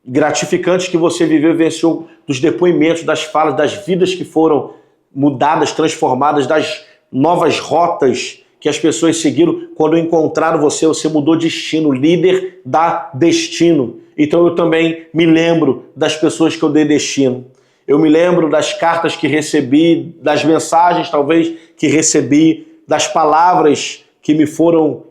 gratificantes que você viveu e venceu, dos depoimentos, das falas, das vidas que foram mudadas, transformadas, das novas rotas que as pessoas seguiram. Quando encontraram você, você mudou destino, líder dá destino. Então eu também me lembro das pessoas que eu dei destino. Eu me lembro das cartas que recebi, das mensagens talvez que recebi, das palavras que me foram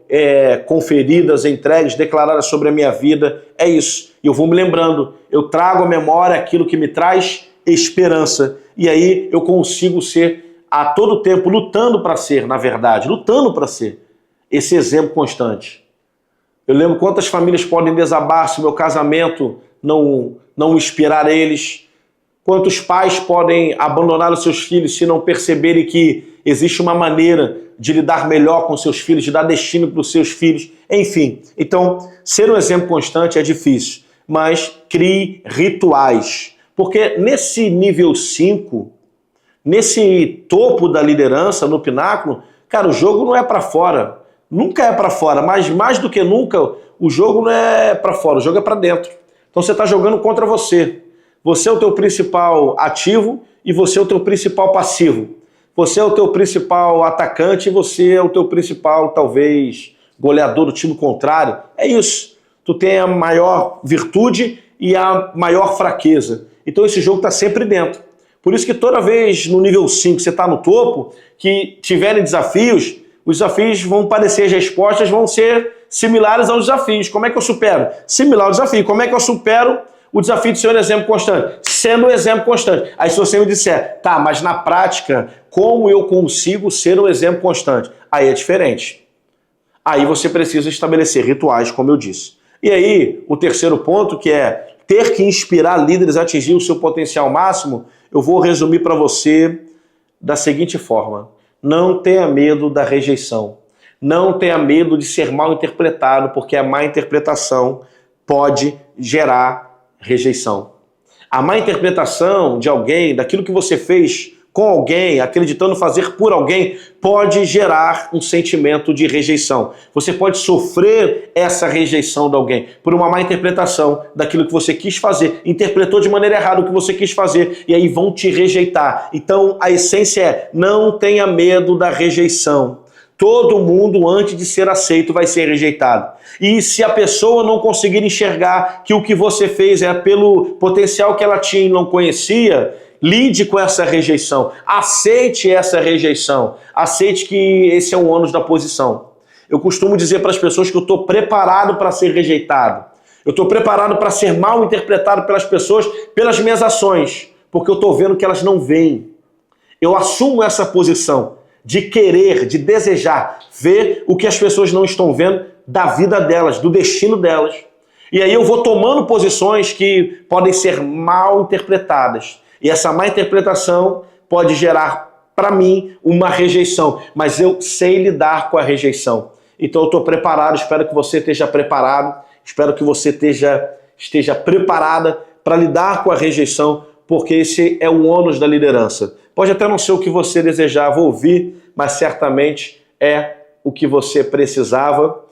conferidas, entregues, declaradas sobre a minha vida. É isso. E eu vou me lembrando. Eu trago à memória aquilo que me traz esperança. E aí eu consigo ser a todo tempo lutando para ser, na verdade, lutando para ser esse exemplo constante. Eu lembro quantas famílias podem desabar se o meu casamento não inspirar eles. Quantos pais podem abandonar os seus filhos se não perceberem que existe uma maneira de lidar melhor com seus filhos, de dar destino para os seus filhos. Enfim, então, ser um exemplo constante é difícil, mas crie rituais. Porque nesse nível 5, nesse topo da liderança, no pináculo, cara, o jogo não é para fora. Nunca é para fora, mas mais do que nunca, o jogo não é para fora, o jogo é para dentro. Então você está jogando contra você. Você é o teu principal ativo e você é o teu principal passivo. Você é o teu principal atacante e você é o teu principal, talvez, goleador do time contrário. É isso. Tu tem a maior virtude e a maior fraqueza. Então esse jogo está sempre dentro. Por isso que toda vez no nível 5 você está no topo, que tiverem desafios, os desafios vão parecer, as respostas vão ser similares aos desafios. Como é que eu supero? Similar ao desafio. Como é que eu supero o desafio de ser um exemplo constante? Sendo um exemplo constante. Aí se você me disser, tá, mas na prática, como eu consigo ser um exemplo constante? Aí é diferente. Aí você precisa estabelecer rituais, como eu disse. E aí, o terceiro ponto, que é ter que inspirar líderes a atingir o seu potencial máximo, eu vou resumir para você da seguinte forma. Não tenha medo da rejeição. Não tenha medo de ser mal interpretado, porque a má interpretação pode gerar rejeição. A má interpretação de alguém, daquilo que você fez com alguém, acreditando fazer por alguém, pode gerar um sentimento de rejeição. Você pode sofrer essa rejeição de alguém por uma má interpretação daquilo que você quis fazer, interpretou de maneira errada o que você quis fazer e aí vão te rejeitar. Então a essência é: não tenha medo da rejeição. Todo mundo, antes de ser aceito, vai ser rejeitado. E se a pessoa não conseguir enxergar que o que você fez é pelo potencial que ela tinha e não conhecia, lide com essa rejeição. Aceite essa rejeição. Aceite que esse é o ônus da posição. Eu costumo dizer para as pessoas que eu estou preparado para ser rejeitado. Eu estou preparado para ser mal interpretado pelas pessoas pelas minhas ações, porque eu estou vendo que elas não veem. Eu assumo essa posição de querer, de desejar ver o que as pessoas não estão vendo da vida delas, do destino delas. E aí eu vou tomando posições que podem ser mal interpretadas. E essa má interpretação pode gerar, para mim, uma rejeição. Mas eu sei lidar com a rejeição. Então eu estou preparado, espero que você esteja preparado, espero que você esteja preparada para lidar com a rejeição, porque esse é o ônus da liderança. Pode até não ser o que você desejava ouvir, mas certamente é o que você precisava.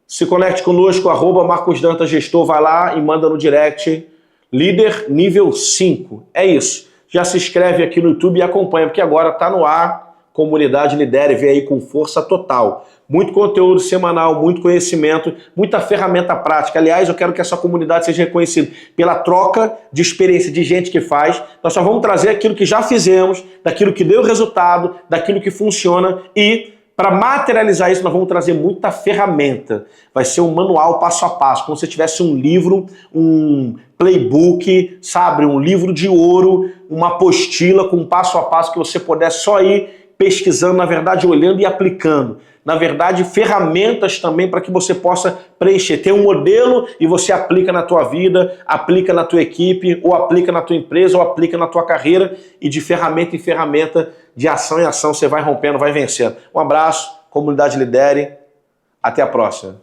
Se conecte conosco, @MarcosDantasGestor, vai lá e manda no direct, líder nível 5. É isso. Já se inscreve aqui no YouTube e acompanha, porque agora está no ar, Comunidade Lidere, vem aí com força total. Muito conteúdo semanal, muito conhecimento, muita ferramenta prática. Aliás, eu quero que essa comunidade seja reconhecida pela troca de experiência de gente que faz. Nós só vamos trazer aquilo que já fizemos, daquilo que deu resultado, daquilo que funciona e para materializar isso, nós vamos trazer muita ferramenta. Vai ser um manual passo a passo, como se tivesse um livro, um playbook, sabe? Um livro de ouro, uma apostila com passo a passo que você puder só ir pesquisando, na verdade, olhando e aplicando. Na verdade, ferramentas também para que você possa preencher. Tem um modelo e você aplica na tua vida, aplica na tua equipe, ou aplica na tua empresa, ou aplica na tua carreira, e de ferramenta em ferramenta, de ação em ação, você vai rompendo, vai vencendo. Um abraço, Comunidade Lidere, até a próxima.